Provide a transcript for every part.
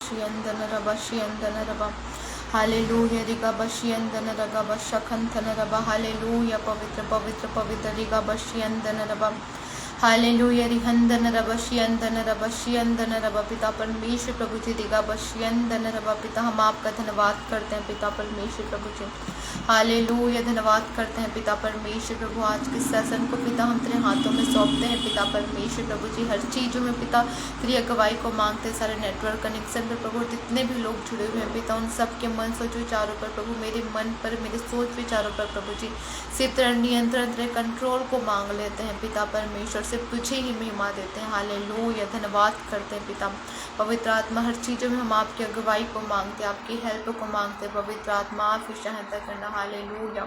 Shiandana Raba Shiandana Raba Hallelujah Riga Bashiandana Raga Bashakantana Raba Hallelujah Pavitra Pavitra Pavitra Riga Bashiandana Raba Hallelujah Rihandana Raba Shiandana Raba Shiandana Raba पिता परमेश्वर प्रभु जी दिगा बशियंदन रबा पिता हम आपका धन्यवाद करते हैं पिता परमेश्वर प्रभु जी हालेलुया धन्यवाद करते हैं पिता परमेश्वर प्रभु आज के सेशन को पिता हम तेरे हाथों में सौंपते हैं पिता परमेश्वर प्रभु जी हर चीज़ों में पिता तेरी अगुवाई को मांगते हैं सारे नेटवर्क कनेक्शन पर प्रभु जितने भी लोग जुड़े हुए हैं पिता उन सब के मन सोच विचारों पर प्रभु मेरे मन पर मेरे सोच विचारों पर प्रभु जी सिर्फ तेरा नियंत्रण तेरे कंट्रोल को मांग लेते हैं पिता परमेश्वर सिर्फ तुझे ही महिमा देते हैं हालेलुया धन्यवाद करते हैं पिता पवित्र आत्मा हर चीज़ों में हम आपकी अगुवाई को मांगते हैं आपकी हेल्प को मांगते हैं पवित्र आत्मा आप ही सहायता करना हालेलुया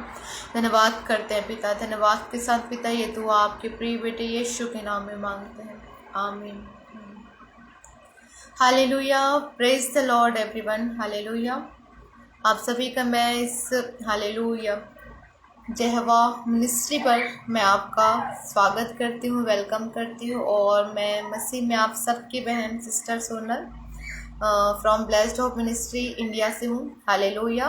धन्यवाद करते हैं पिता धन्यवाद के साथ पिता ये दुआ आपके प्रिय बेटे यीशु के नाम में मांगते हैं आमीन hallelujah praise the Lord everyone hallelujah आप सभी का मैं इस हालेलुया जहवा मिनिस्ट्री पर मैं आपका स्वागत करती हूँ वेलकम करती हूँ और मैं मसीह में आप सबकी बहन sister Sonal from blessed hope ministry India से हूँ हालेलुया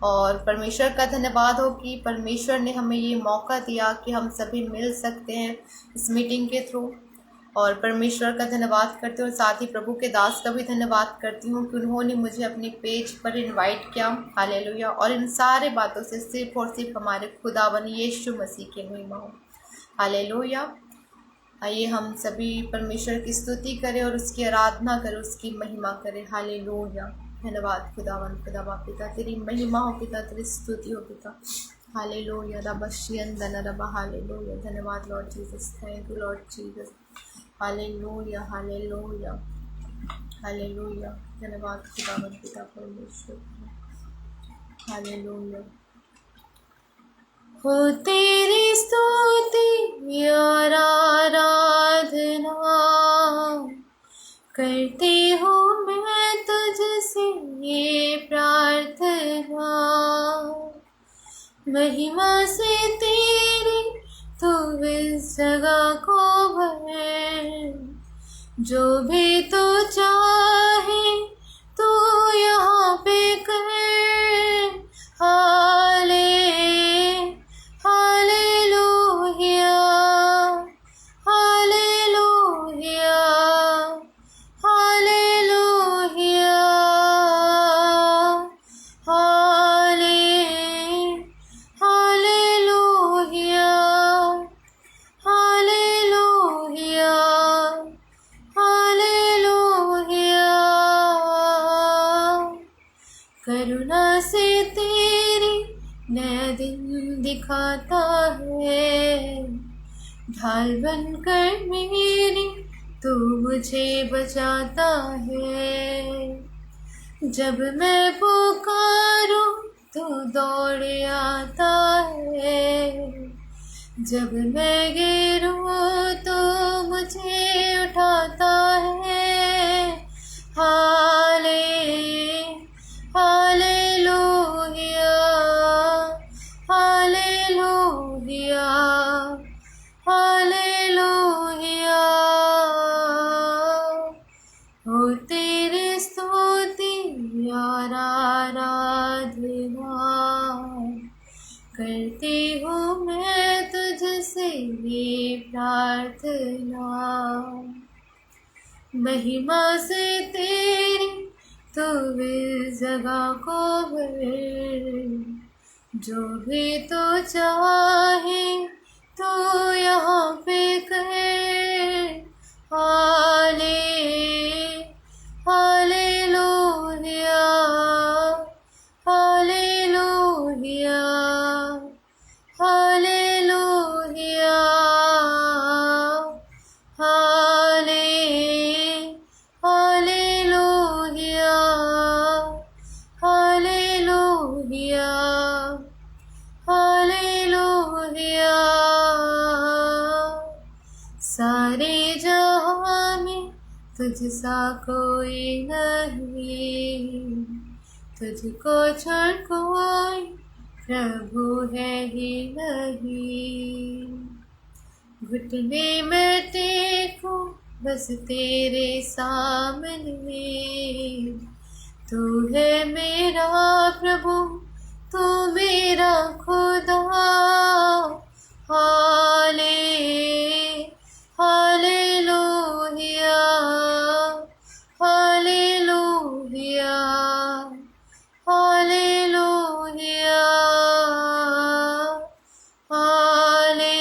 और परमेश्वर का धन्यवाद हो कि परमेश्वर ने हमें ये मौका दिया कि हम सभी मिल सकते हैं इस मीटिंग के थ्रू और परमेश्वर का धन्यवाद करती हूँ और साथ ही प्रभु के दास का भी धन्यवाद करती हूँ कि उन्होंने मुझे अपने पेज पर इनवाइट किया हालेलुया और इन सारे बातों से सिर्फ और सिर्फ हमारे खुदावन यीशु मसीह की महिमा हो हालेलुया आइए हम सभी परमेश्वर की स्तुति करें और उसकी आराधना करें उसकी महिमा करें हालेलुया धन्यवाद खुदावन खुदावा पिता तेरी महिमा हो पिता तेरी स्तुति हो पिता हालेलुया रबा शियंदन रबा हालेलुया धन्यवाद Lord Jesus thank you Lord Jesus hallelujah hallelujah hallelujah धन्यवाद खुदावन पिता परमेश्वर हालेलुया हो तेरी स्तुति और आराधना करती हूँ मैं तुझसे ये प्रार्थना महिमा से तेरी तू इस जगह को भर जो भी तू चाहे तू यहाँ पे कर हाले हालेलुया हालेलुया हालेलुया हाले हालेलुया हालेलुया हालेलुया करुणा से तेरी नया दिन दिखाता है ढाल बनकर मेरी तू मुझे बचाता है जब मैं पुकारूं तू दौड़ आता है जब मैं गिरूं तो मुझे उठाता है हाले हालेलुया हालेलुया हालेलुया हो तेरी स्तुति और आराधना करती हूँ मैं तुझसे ये प्रार्थना महिमा से तेरी तू इस जगह को भर जो भी तू चाहे तो यहाँ पे कर हाले हालेलुया हालेलुया हालेलुया हाले हालेलुया हालेलुया हालेलुया सारे जहां में तुझसा कोई नहीं तुझको छोड़ कोई प्रभु है ही नहीं घुटने में टेको बस तेरे सामने। तू है मेरा प्रभु, तू मेरा खुदा। हाले हालेलुया, हालेलुया, हालेलुया, हाले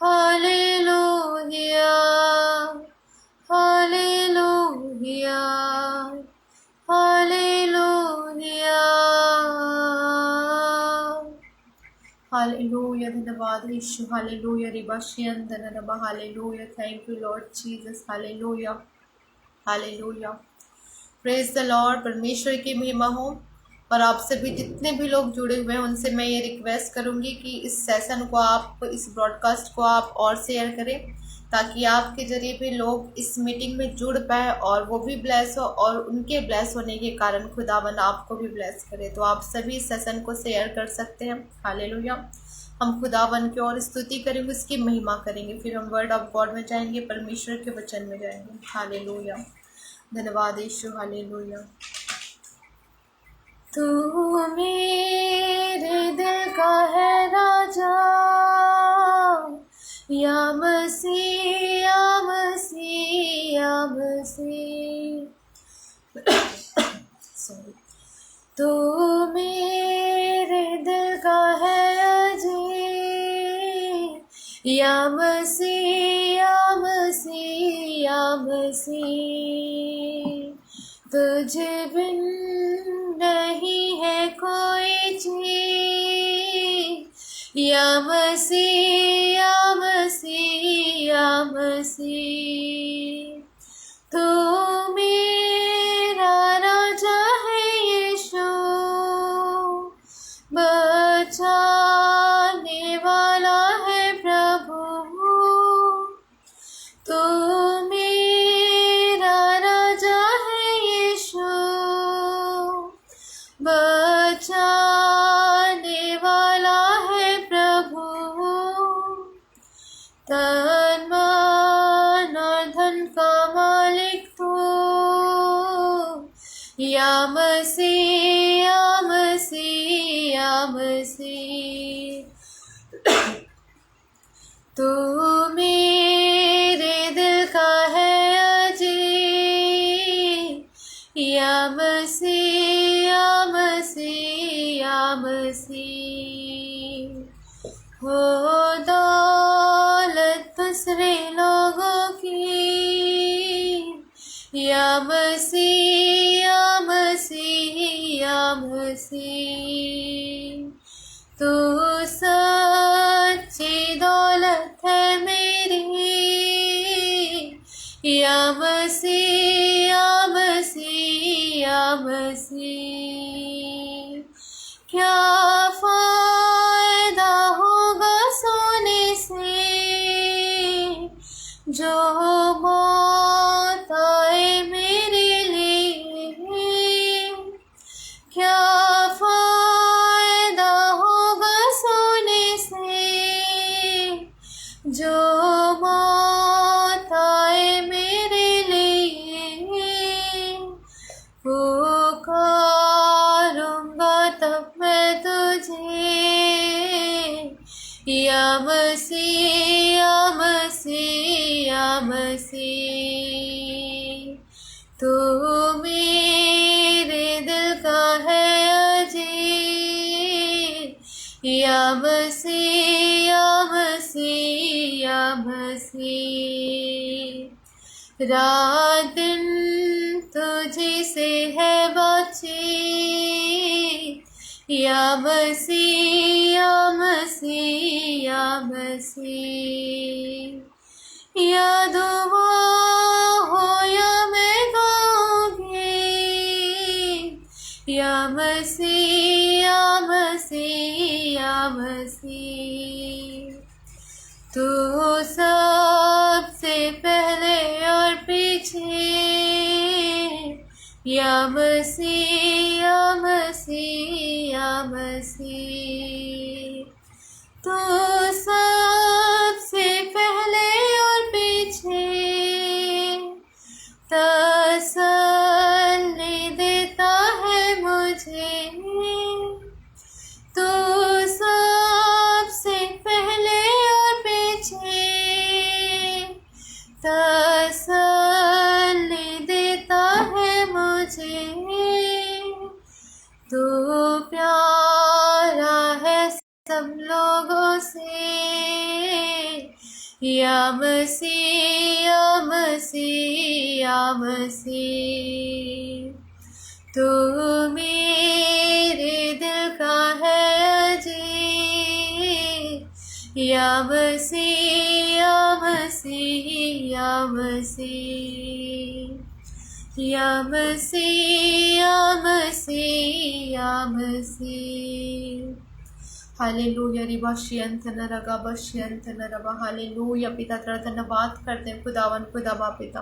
हालेलुया, हालेलुया, हालेलुया, हालेलुया। धन्यवाद यीशु, हालेलुया। रिबाशियन धन्यवाद, hallelujah. Thank you Lord Jesus, hallelujah, hallelujah. Praise the Lord. परमेश्वर की महिमा हो। और आप सभी जितने भी लोग जुड़े हुए हैं उनसे मैं ये रिक्वेस्ट करूंगी कि इस सेशन को आप, इस ब्रॉडकास्ट को आप और शेयर करें, ताकि आपके जरिए भी लोग इस मीटिंग में जुड़ पाए और वो भी ब्लेस हो, और उनके ब्लेस होने के कारण खुदावन आपको भी ब्लेस करे। तो आप सभी इस सेशन को शेयर कर सकते हैं। हालेलुया। हम खुदावन की और स्तुति करेंगे, उसकी महिमा करेंगे, फिर हम वर्ड ऑफ गॉड में जाएंगे, परमेश्वर के वचन में जाएंगे। हालेलुया। धन्यवाद यीशु, हालेलुया। तू मेरे दिल का है राजा, या मसीह, या मसीह, या मसीह। सॉरी। तू मेरे दिल का है अजीब, या मसीह, या मसीह, या मसीह। तुझ बिन नहीं है कोई चीज, या मसीह, या मसीह, या मसीह। तू मेरा राजा है यीशु, बचाने वाला है प्रभु। तू मेरा राजा है यीशु, बचाने वाला है प्रभु। तन मन और धन का मालिक तू, या मसीह, या मसीह, या मसीह। तू मेरे दिल का है अजीब, या मसीह, या मसीह, या मसीह। हो दौलत दूसरे लोगों की, या मसीह, या मसीह, या मसीह। तू सच्ची दौलत है मेरी, या मसीह, या मसीह, या मसीह। क्या फायदा होगा सोने से, जो मौत आए मेरे लिए। क्या फायदा होगा सोने से, जो मौत आए मेरे लिए। पुकारूंगा तब मैं तुझे, या मसीह, या मसीह, या मसीह। तू मेरे दिल का है अजीब, या मसीह, या मसीह, या मसीह। रात दिन तुझे से है बातचीत, या मसीह, या मसीह, या मसीह। या दुआ हो या मैं गाऊंगी, या मसीह, या मसीह, या मसीह। तू सबसे पहले और पीछे, या मसीह, या मसीह, या मसीह। तू सबसे पहले और पीछे, या मसीह या मसीह या मसीह, तू मेरे दिल का है अजीब। या मसीह या मसीह या मसीह, या मसीह या मसीह या मसीह। हालेलुया रिबा शियंतन रगा बशियंतन रबा। हालेलुया पिता, तेरा धन्यवाद करते हैं खुदावन खुदाबा पिता,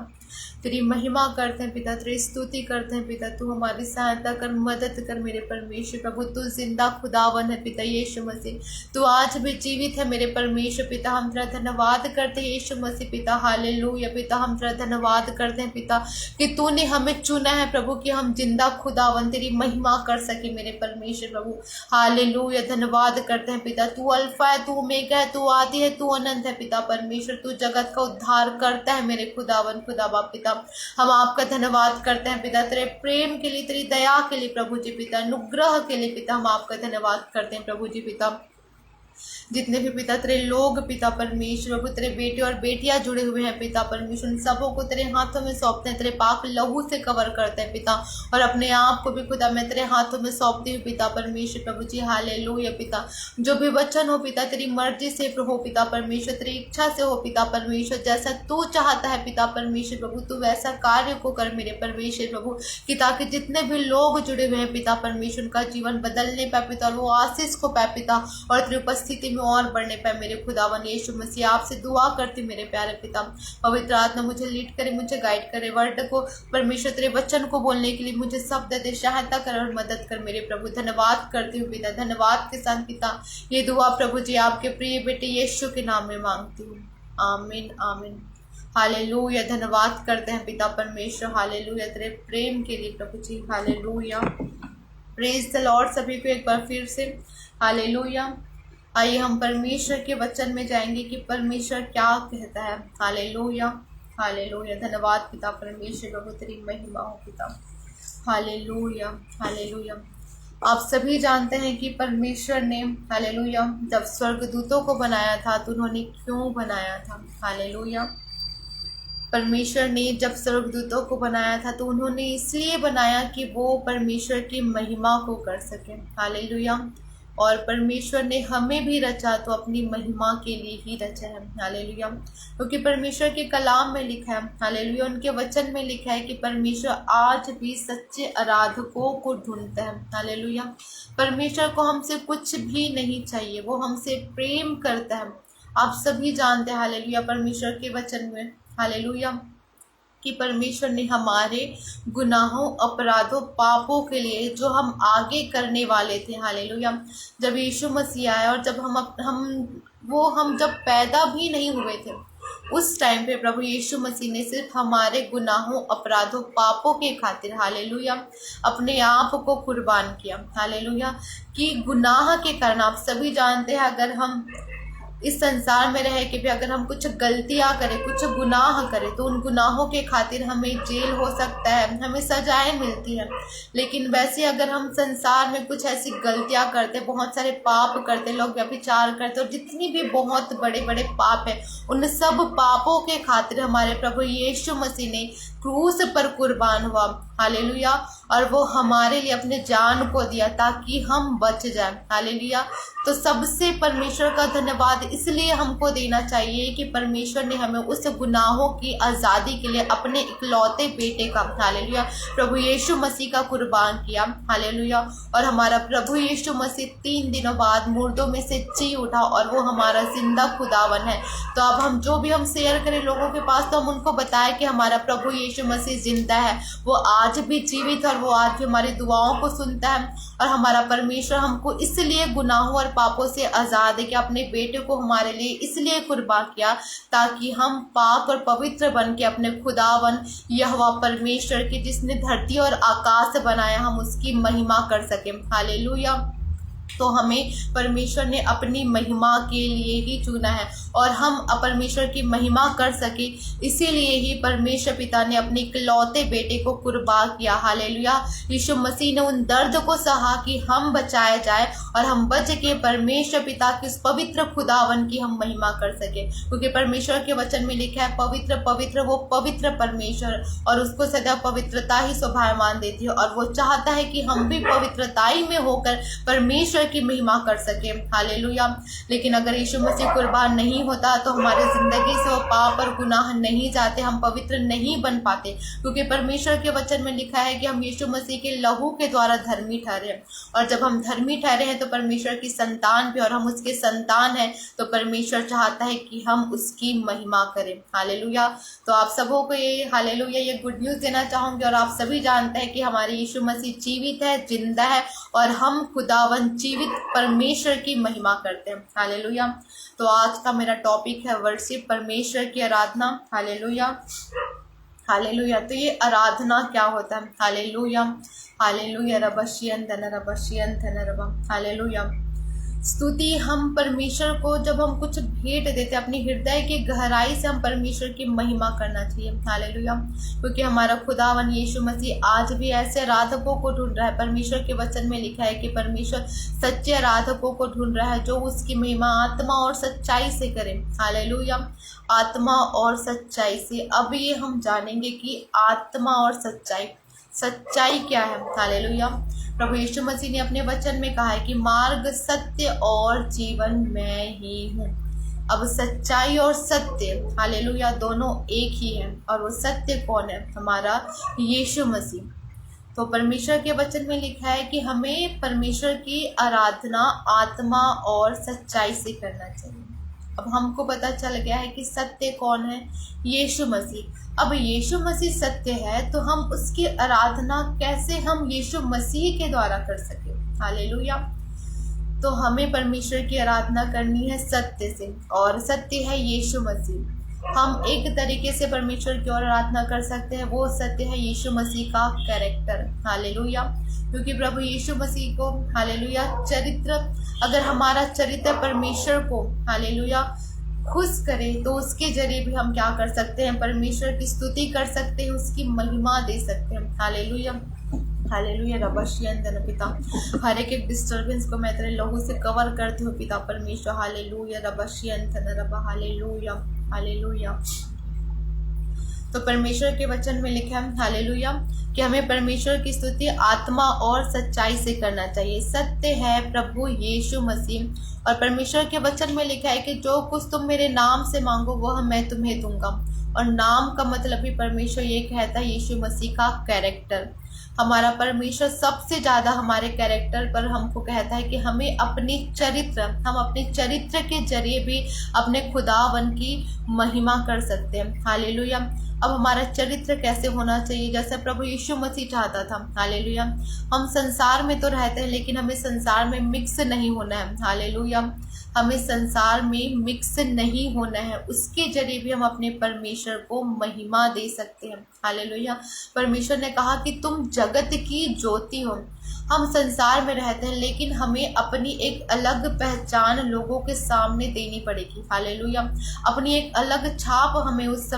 तेरी महिमा करते हैं पिता, तेरी स्तुति करते हैं पिता। तू हमारी सहायता कर, मदद कर मेरे परमेश्वर प्रभु। तू जिंदा खुदावन है पिता यीशु मसीह, तू आज भी जीवित है मेरे परमेश्वर पिता। हम तेरा धन्यवाद करते हैं यीशु मसीह पिता। हालेलुया पिता, हम तेरा धन्यवाद करते हैं पिता कि तूने हमें चुना है प्रभु कि हम जिंदा खुदावन तेरी महिमा कर सके मेरे परमेश्वर प्रभु। हालेलुया, धन्यवाद करते हैं पिता। तू अल्फा है, तू ओमेगा है, तू आदि है, तू अनंत है पिता परमेश्वर। तू जगत का उद्धार करता है मेरे खुदावन खुदाबा पिता। हम आपका धन्यवाद करते हैं पिता, तेरे प्रेम के लिए, तेरी दया के लिए प्रभु जी पिता, अनुग्रह के लिए पिता। हम आपका धन्यवाद करते हैं प्रभु जी पिता। जितने भी पिता तेरे लोग पिता परमेश्वर प्रभु, तेरे बेटे और बेटियां जुड़े हुए हैं पिता परमेश्वर, उन सबों को तेरे हाथों में सौंपते हैं, तेरे पाक लहू से कवर करते हैं पिता। और अपने आप को भी खुदा मैं तेरे हाथों में सौंपती हूँ पिता परमेश्वर प्रभु जी। हालेलुया पिता, जो भी वचन हो पिता तेरी मर्जी से हो पिता परमेश्वर, तेरी इच्छा से हो पिता परमेश्वर। जैसा तू चाहता है पिता परमेश्वर प्रभु, तू वैसा कार्य को कर मेरे परमेश्वर प्रभु, कि ताकि जितने भी लोग जुड़े हुए हैं पिता परमेश्वर, उनका जीवन बदलने पाए पिता, और वो आशीष को पाए पिता, और तेरी उपस्थिति में और बढ़ने पाए मेरे खुदावन यीशु मसीह। आपसे दुआ करती मेरे प्यारे पिता, पवित्र आत्मा मुझे लीड करे, मुझे गाइड करे, वर्ड को परमेश्वर तेरे वचन को बोलने के लिए मुझे शब्द दे, सहायता कर और मदद कर मेरे प्रभु। धन्यवाद करती हूँ पिता, धन्यवाद के साथ पिता ये दुआ प्रभु जी आपके प्रिय बेटे यीशु के नाम में मांगती हूँ, आमीन आमीन। हालेलुया, धन्यवाद करते हैं पिता परमेश्वर। हालेलुया तेरे प्रेम के लिए प्रभु जी। हालेलुया, प्रेज द लॉर्ड सभी को एक बार फिर से। हालेलुया, आइए हम परमेश्वर के वचन में जाएंगे कि परमेश्वर क्या कहता है। हालेलुया हालेलुया, धन्यवाद पिता परमेश्वर प्रभु, तेरी महिमा हो पिता। Hallelujah hallelujah. आप सभी जानते हैं कि परमेश्वर ने हालेलुया जब स्वर्गदूतों को बनाया था तो उन्होंने क्यों बनाया था। हालेलुया, परमेश्वर ने जब स्वर्गदूतों को बनाया था तो उन्होंने इसलिए बनाया कि वो परमेश्वर की महिमा को कर सके। हालेलुया, और परमेश्वर ने हमें भी रचा तो अपनी महिमा के लिए ही रचा है। हालेलुया, क्योंकि परमेश्वर के कलाम में लिखा है, हालेलुया उनके वचन में लिखा है कि परमेश्वर आज भी सच्चे आराधकों को ढूंढता है। हालेलुया, परमेश्वर को हमसे कुछ भी नहीं चाहिए, वो हमसे प्रेम करता है। आप सभी जानते हैं हालेलुया परमेश्वर के वचन में हालेलुया कि परमेश्वर ने हमारे गुनाहों, अपराधों, पापों के लिए जो हम आगे करने वाले थे, हालेलुया जब यीशु मसीह आया और जब हम जब पैदा भी नहीं हुए थे उस टाइम पे प्रभु यीशु मसीह ने सिर्फ हमारे गुनाहों, अपराधों, पापों के खातिर हालेलुया अपने आप को कुर्बान किया। हालेलुया, कि गुनाह के कारण आप सभी जानते हैं अगर हम इस संसार में रहे कि भी अगर हम कुछ गलतियां करें, कुछ गुनाह करें तो उन गुनाहों के खातिर हमें जेल हो सकता है, हमें सजाएं मिलती है। लेकिन वैसे अगर हम संसार में कुछ ऐसी गलतियां करते, बहुत सारे पाप करते, लोग व्यभिचार करते और जितनी भी बहुत बड़े बड़े पाप हैं, उन सब पापों के खातिर हमारे प्रभु यीशु मसीह ने क्रूस पर कुर्बान हुआ। हालेलुया, और वो हमारे लिए अपने जान को दिया ताकि हम बच जाएं। हालेलुया, तो सबसे परमेश्वर का धन्यवाद इसलिए हमको देना चाहिए कि परमेश्वर ने हमें उस गुनाहों की आज़ादी के लिए अपने इकलौते बेटे का हालेलुया प्रभु यीशु मसीह का कुर्बान किया। हालेलुया, और हमारा प्रभु यीशु मसीह 3 दिनों बाद मुर्दों में से जी उठा और वो हमारा जिंदा खुदावन है। तो अब हम जो भी हम शेयर करें लोगों के पास तो हम उनको बताएं कि हमारा प्रभु यीशु मसीह जिंदा है, वो आज भी जीवित और वो आज भी हमारी दुआओं को सुनता है। और हमारा परमेश्वर हमको इसलिए गुनाहों और पापों से आज़ाद है कि अपने बेटे को हमारे लिए इसलिए कुर्बान किया ताकि हम पाक और पवित्र बन के अपने खुदावन यहोवा परमेश्वर की जिसने धरती और आकाश बनाया हम उसकी महिमा कर सकें। हालेलुया, तो हमें परमेश्वर ने अपनी महिमा के लिए ही चुना है, और हम परमेश्वर की महिमा कर सके इसीलिए ही परमेश्वर पिता ने अपने इकलौते बेटे को कुर्बान किया। हालेलुया। यीशु मसीह ने उन दर्द को सहा कि हम बचाए जाए और हम बच के परमेश्वर पिता की उस पवित्र खुदावन की हम महिमा कर सके, क्योंकि परमेश्वर के वचन में लिखा है पवित्र पवित्र वो पवित्र परमेश्वर, और उसको सदा पवित्रता ही शोभायमान देती है, और वो चाहता है कि हम भी पवित्रताई में होकर परमेश्वर की महिमा कर सके। हालेलुया। लेकिन अगर यीशु मसीह कुर्बान नहीं होता तो हमारे जिंदगी से वो पाप और गुनाह नहीं जाते, हम पवित्र नहीं बन पाते, क्योंकि परमेश्वर के वचन में लिखा है कि हम यीशु मसीह के लहू के द्वारा धर्मी ठहरे, और जब हम धर्मी ठहरे हैं तो परमेश्वर की संतान भी, और हम उसके संतान हैं तो परमेश्वर चाहता है कि हम उसकी महिमा करें। हालेलुया। तो आप सबों को ये हालेलुया ये गुड न्यूज़ देना चाहूँगी, और आप सभी जानते हैं कि हमारे यीशु मसीह जीवित है, जिंदा है, और हम खुदावन जीवित परमेश्वर की महिमा करते हैं। हालेलुया। तो आज का मेरा टॉपिक है वर्शिप, परमेश्वर की आराधना। हालेलुया। हालेलुया। तो ये आराधना क्या होता है? हालेलुया। हालेलुया। रबशियन धन रबशियन धन रब। हालेलुया। स्तुति, हम परमेश्वर को जब हम कुछ भेंट देते हैं अपनी हृदय की गहराई से हम परमेश्वर की महिमा करना चाहिए। हालेलुया। क्योंकि हमारा खुदावन यीशु मसीह आज भी ऐसे आराधकों को ढूंढ रहा है। परमेश्वर के वचन में लिखा है कि परमेश्वर सच्चे आराधकों को ढूंढ रहा है जो उसकी महिमा आत्मा और सच्चाई से करें। हालेलुया। आत्मा और सच्चाई से। अब ये हम जानेंगे कि आत्मा और सच्चाई क्या है। हालेलुया। प्रभु यीशु मसीह ने अपने वचन में कहा है कि मार्ग, सत्य और जीवन मैं ही हूँ। अब सच्चाई और सत्य, हालेलुया, दोनों एक ही है, और वो सत्य कौन है? हमारा यीशु मसीह। तो परमेश्वर के वचन में लिखा है कि हमें परमेश्वर की आराधना आत्मा और सच्चाई से करना चाहिए। अब हमको पता चल गया है कि सत्य कौन है? यीशु मसीह। अब यीशु मसीह सत्य है तो हम उसकी आराधना कैसे हम यीशु मसीह के द्वारा कर सके? हालेलुया। तो हमें परमेश्वर की आराधना करनी है सत्य से, और सत्य है यीशु मसीह। हम एक तरीके से परमेश्वर की ओर आराधना कर सकते हैं, वो सत्य है यीशु मसीह का कैरेक्टर। हालेलुया। क्योंकि प्रभु यीशु मसीह को, हालेलुया, चरित्र, अगर हमारा चरित्र परमेश्वर को, हालेलुया, खुश करे तो उसके जरिए भी हम क्या कर सकते हैं? परमेश्वर की स्तुति कर सकते हैं, उसकी महिमा दे सकते हैं। हालेलुया। हालेलुया। रबशियन धन पिता, हर एक डिस्टर्बेंस को मैं तेरे लहू से कवर करती हूँ पिता परमेश्वर। हालेलुया। रबशियन धन रब। हालेलुया। हालेलुया। तो परमेश्वर के वचन में लिखा है, हालेलुया, कि हमें परमेश्वर की स्तुति आत्मा और सच्चाई से करना चाहिए। सत्य है प्रभु यीशु मसीह, और परमेश्वर के वचन में लिखा है कि जो कुछ तुम मेरे नाम से मांगो वह मैं तुम्हें दूंगा। और नाम का मतलब भी परमेश्वर ये कहता है यीशु मसीह का कैरेक्टर। हमारा परमेश्वर सबसे ज़्यादा हमारे कैरेक्टर पर हमको कहता है कि हमें अपने चरित्र के जरिए भी अपने खुदावन की महिमा कर सकते हैं। हालेलुया। अब हमारा चरित्र कैसे होना चाहिए? जैसे प्रभु यीशु मसीह चाहता था। हालेलुया। हम संसार में तो रहते हैं लेकिन हमें संसार में मिक्स नहीं होना है। हालेलुया। हमें संसार में मिक्स नहीं होना है, उसके जरिए भी हम अपने परमेश्वर को महिमा दे सकते हैं। हालेलुया। परमेश्वर ने कहा कि तुम जगत की ज्योति हो। हम संसार में रहते हैं लेकिन हमें अपनी एक अलग पहचान लोगों के सामने देनी पड़ेगी। हालेलुया। अपनी एक अलग छाप हमें उस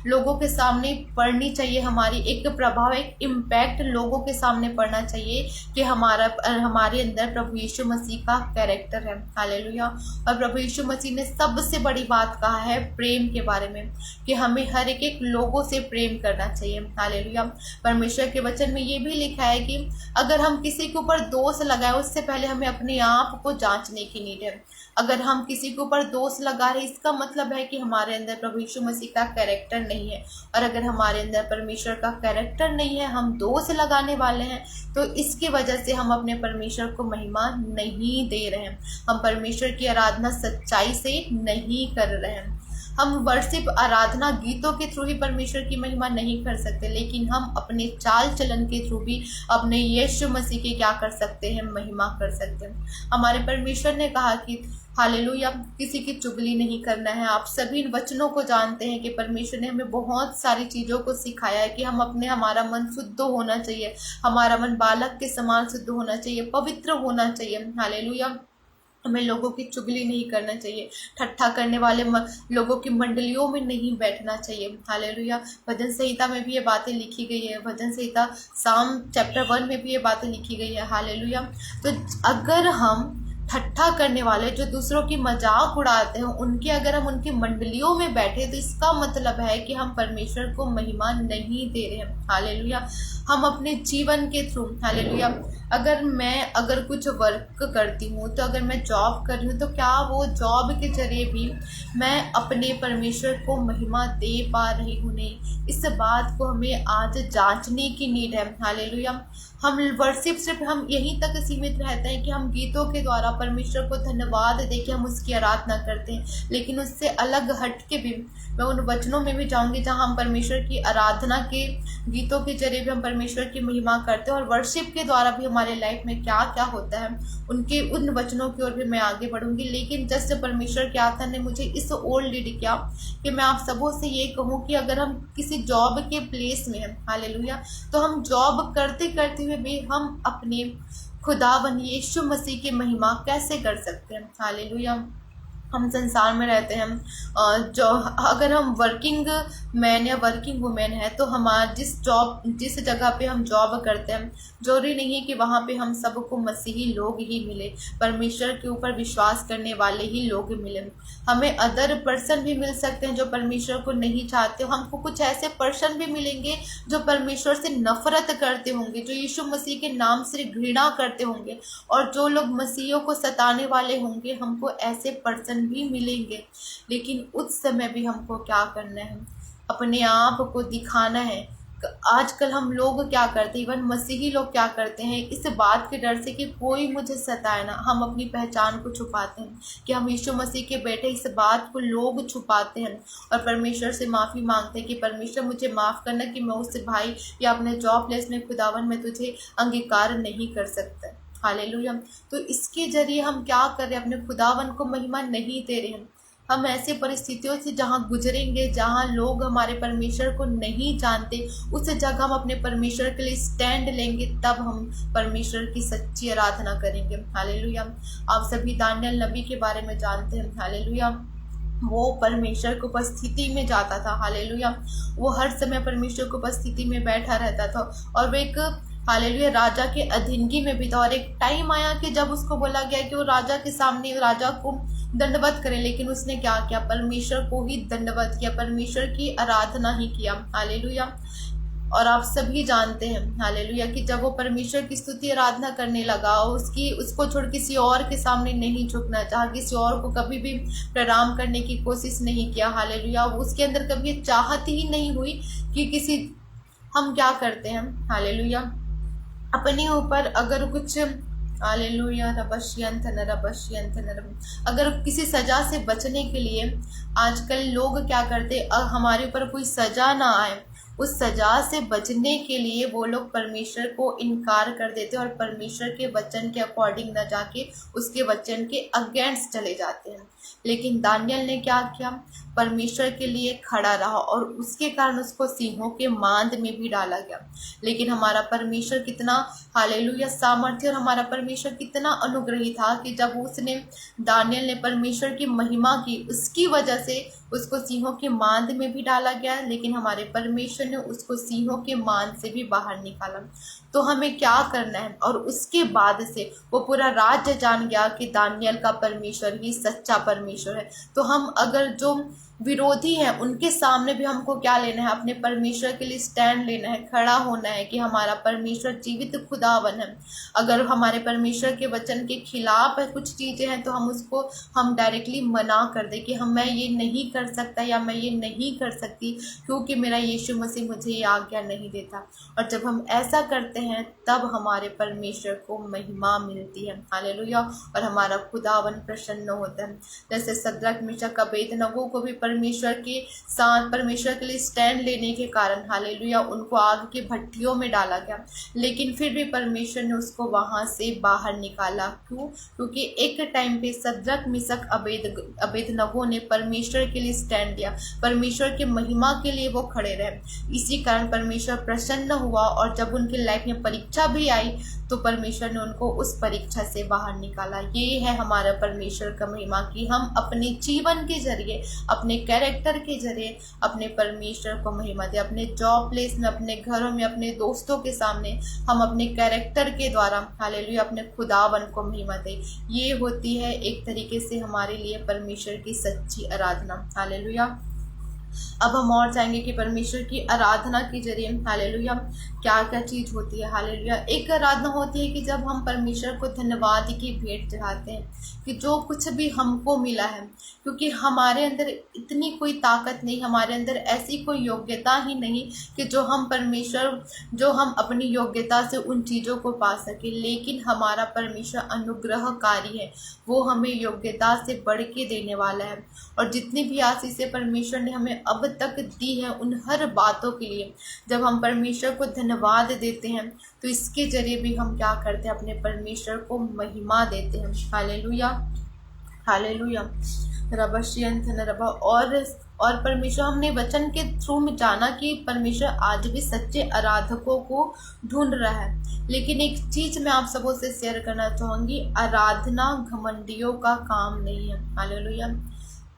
लोगों के सामने पड़नी चाहिए। हमारी एक प्रभाव, एक इम्पैक्ट लोगों के सामने पड़ना चाहिए कि हमारे अंदर प्रभु यीशु मसीह का कैरेक्टर है। हालेलुया। और प्रभु यीशु मसीह ने सबसे बड़ी बात कहा है प्रेम के बारे में, कि हमें हर एक लोगों से प्रेम करना चाहिए। हालेलुया। परमेश्वर के वचन में ये भी लिखा है कि अगर हम किसी के ऊपर दोष लगाए उससे पहले हमें अपने आप को जांचने की नीड है। अगर हम किसी के ऊपर दोष लगा रहे इसका मतलब है कि हमारे अंदर प्रभु यीशु मसीह का कैरेक्टर नहीं है, और अगर हमारे अंदर परमेश्वर का कैरेक्टर नहीं है, हम दोष लगाने वाले हैं, तो इसकी वजह से हम अपने परमेश्वर को महिमा नहीं दे रहे हैं। हम परमेश्वर की आराधना सच्चाई से नहीं कर रहे हैं। हम वर्शिप, आराधना, गीतों के थ्रू ही परमेश्वर की महिमा नहीं कर सकते, लेकिन हम अपने चाल चलन के थ्रू भी अपने यीशु मसीह की क्या कर सकते हैं? महिमा कर सकते हैं। हमारे परमेश्वर ने कहा कि हालेलुया। किसी की चुगली नहीं करना है। आप सभी इन वचनों को जानते हैं कि परमेश्वर ने हमें बहुत सारी चीज़ों को सिखाया है कि हम अपने हमारा मन शुद्ध होना चाहिए, हमारा मन बालक के समान शुद्ध होना चाहिए, पवित्र होना चाहिए। हालेलुया। हमें लोगों की चुगली नहीं करना चाहिए, ठट्ठा करने वाले लोगों की मंडलियों में नहीं बैठना चाहिए। हालेलुया। भजन संहिता में भी ये बातें लिखी गई है, भजन संहिता साम चैप्टर 1 में भी ये बातें लिखी गई है। हालेलुया। तो अगर हम ठट्ठा करने वाले जो दूसरों की मजाक उड़ाते हैं उनके अगर हम उनकी मंडलियों में बैठे तो इसका मतलब है कि हम परमेश्वर को महिमा नहीं दे रहे हैं। हालेलुया। हम अपने जीवन के थ्रू, हालेलुया, अगर कुछ वर्क करती हूँ, तो अगर मैं जॉब कर रही हूँ, तो क्या वो जॉब के जरिए भी मैं अपने परमेश्वर को महिमा दे पा रही हूँ? नहीं। इस बात को हमें आज जांचने की नीड है। हालेलुया। हम वर्शिप सिर्फ हम यहीं तक सीमित रहते हैं कि हम गीतों के द्वारा परमेश्वर को धन्यवाद दे के हम उसकी आराधना करते हैं, लेकिन उससे अलग हट के भी मैं उन वचनों में भी जाऊंगी जहां हम परमेश्वर की आराधना के गीतों के जरिए भी हम परमेश्वर की महिमा करते हैं, और वर्शिप के द्वारा भी हमारे लाइफ में क्या क्या होता है उन वचनों की ओर भी मैं आगे बढ़ूंगी। लेकिन जस्ट परमेश्वर के आत्मा ने मुझे इस ओर लीड किया कि मैं आप सबों से ये कहूँ कि अगर हम किसी जॉब के प्लेस में हैं, हालेलुया, तो हम जॉब करते करते हुए भी हम अपने खुदावन यीशु मसीह की महिमा कैसे कर सकते हैं? हालेलुया। हम संसार में रहते हैं, जो अगर हम वर्किंग मैन या वर्किंग वुमेन है तो हमारा जिस जगह पे हम जॉब करते हैं, जरूरी नहीं है कि वहाँ पे हम सबको मसीही लोग ही मिले, परमेश्वर के ऊपर विश्वास करने वाले ही लोग मिले। हमें अदर पर्सन भी मिल सकते हैं जो परमेश्वर को नहीं चाहते। हमको कुछ ऐसे पर्सन भी मिलेंगे जो परमेश्वर से नफरत करते होंगे, जो यीशु मसीह के नाम से घृणा करते होंगे, और जो लोग मसीहियों को सताने वाले होंगे, हमको ऐसे पर्सन भी मिलेंगे। लेकिन उस समय भी हमको क्या करना है? अपने आप को दिखाना है। आजकल हम लोग क्या करते हैं, इवन मसीही लोग क्या करते हैं, इस बात के डर से कि कोई मुझे सताए ना, हम अपनी पहचान को छुपाते हैं कि हम यीशु मसीह के बेटे, इस बात को लोग छुपाते हैं और परमेश्वर से माफ़ी मांगते हैं कि परमेश्वर मुझे माफ़ करना कि मैं उससे भाई या अपने जॉब प्लेस में खुदावन में तुझे अंगीकार नहीं कर सकता। हालेलुया। तो इसके जरिए हम क्या कर रहे हैं? अपने खुदावन को महिमा नहीं दे रहे हैं। हम ऐसे परिस्थितियों से जहाँ गुजरेंगे, जहाँ लोग हमारे परमेश्वर को नहीं जानते, उस जगह हम अपने परमेश्वर के लिए स्टैंड लेंगे, तब हम परमेश्वर की सच्ची आराधना करेंगे। हालेलुया। आप सभी दानियल नबी के बारे में जानते हैं। हालेलुया। वो परमेश्वर की उपस्थिति में जाता था। हालेलुया। वो हर समय परमेश्वर की उपस्थिति में बैठा रहता था, और वो एक, हालेलुया, राजा के अधीनगी में भी था। और एक टाइम आया कि जब उसको बोला गया कि वो राजा के सामने राजा को दंडवत करे, लेकिन उसने क्या किया? परमेश्वर को ही दंडवत किया, परमेश्वर की आराधना ही किया। हालेलुया। और आप सभी जानते हैं, हालेलुया, कि जब वो परमेश्वर की स्तुति आराधना करने लगा, उसको छोड़ किसी और के सामने नहीं झुकना चाहा, किसी और को कभी भी प्रणाम करने की कोशिश नहीं किया। हालेलुया। उसके अंदर कभी चाहत ही नहीं हुई कि हम क्या करते हैं, हालेलुया, अपने ऊपर अगर कुछ, हालेलुया, अगर किसी सजा से बचने के लिए आजकल लोग क्या करते, हमारे ऊपर कोई सजा ना आए, उस सजा से बचने के लिए वो लोग परमेश्वर को इनकार कर देते और परमेश्वर के वचन के अकॉर्डिंग न जाके उसके वचन के अगेंस्ट चले जाते हैं। लेकिन दानियल ने क्या किया? परमेश्वर के लिए खड़ा रहा, और उसके कारण उसको सिंहों के मांद में भी डाला गया। लेकिन हमारा परमेश्वर कितना, हालेलुया, सामर्थ्य, और हमारा परमेश्वर कितना अनुग्रही था कि जब दानियल ने परमेश्वर की महिमा की, उसकी वजह से उसको सिंहों के मांद में भी डाला गया, लेकिन हमारे परमेश्वर ने उसको सिंहों के मांद से भी बाहर निकाला। तो हमें क्या करना है? और उसके बाद से वो पूरा राज्य जान गया कि दानियल का परमेश्वर ही सच्चा परमेश्वर है। तो हम अगर जो विरोधी हैं उनके सामने भी हमको क्या लेना है? अपने परमेश्वर के लिए स्टैंड लेना है, खड़ा होना है कि हमारा परमेश्वर जीवित खुदावन है। अगर हमारे परमेश्वर के वचन के खिलाफ है कुछ चीज़ें हैं, तो हम डायरेक्टली मना कर दे कि मैं ये नहीं कर सकता या मैं ये नहीं कर सकती, क्योंकि मेरा यीशु मसीह मुझे ये आज्ञा नहीं देता। और जब हम ऐसा करते हैं तब हमारे परमेश्वर को महिमा मिलती है। हालेलुया। और हमारा खुदावन प्रसन्न होता है। जैसे सद्रक, मिशक, अबेदनगो को भी परमेश्वर के साथ परमेश्वर के लिए स्टैंड लेने के कारण हालेलुया उनको आग की भट्टियों में डाला गया, लेकिन फिर भी परमेश्वर ने उसको वहाँ से बाहर निकाला। क्यों? क्योंकि एक टाइम पे सद्रक मिशक अबेदनगो ने परमेश्वर के लिए स्टैंड लिया, परमेश्वर के महिमा के लिए वो खड़े रहे। इसी कारण परमेश्वर प्रसन्न हुआ और जब उनकी लाइफ में परीक्षा भी आई तो परमेश्वर ने उनको उस परीक्षा से बाहर निकाला। ये है हमारा परमेश्वर का महिमा कि हम अपने जीवन के जरिए, अपने कैरेक्टर के जरिए अपने परमेश्वर को महिमा दें। अपने जॉब प्लेस में, अपने घरों में, अपने दोस्तों के सामने हम अपने कैरेक्टर के द्वारा हालेलुया अपने खुदावन को महिमा दें। ये होती है एक तरीके से हमारे लिए परमेश्वर की सच्ची आराधना। हालेलुया। अब हम और जाएंगे कि परमेश्वर की आराधना के जरिए हालेलुया क्या क्या चीज़ होती है। हालेलुया एक आराधना होती है कि जब हम परमेश्वर को धन्यवाद की भेंट चढ़ाते हैं कि जो कुछ भी हमको मिला है, क्योंकि हमारे अंदर इतनी कोई ताकत नहीं, हमारे अंदर ऐसी कोई योग्यता ही नहीं कि जो हम अपनी योग्यता से उन चीज़ों को पा सके, लेकिन हमारा परमेश्वर अनुग्रहकारी है, वो हमें योग्यता से बढ़ के देने वाला है। और जितनी भी आशीषें परमेश्वर ने हमें अब तक दी है उन हर बातों के लिए जब हम परमेश्वर को धन्यवाद देते हैं तो इसके जरिए भी हम क्या करते हैं, अपने परमेश्वर को महिमा देते हैं। हालेलुया हालेलुया रबशियंत नरबा। और परमेश्वर हमने वचन के थ्रू में जाना कि परमेश्वर आज भी सच्चे आराधकों को ढूंढ रहा है। लेकिन एक चीज मैं आप सबों से शेयर करना चाहूंगी, आराधना घमंडियों का काम नहीं है। हालेलुया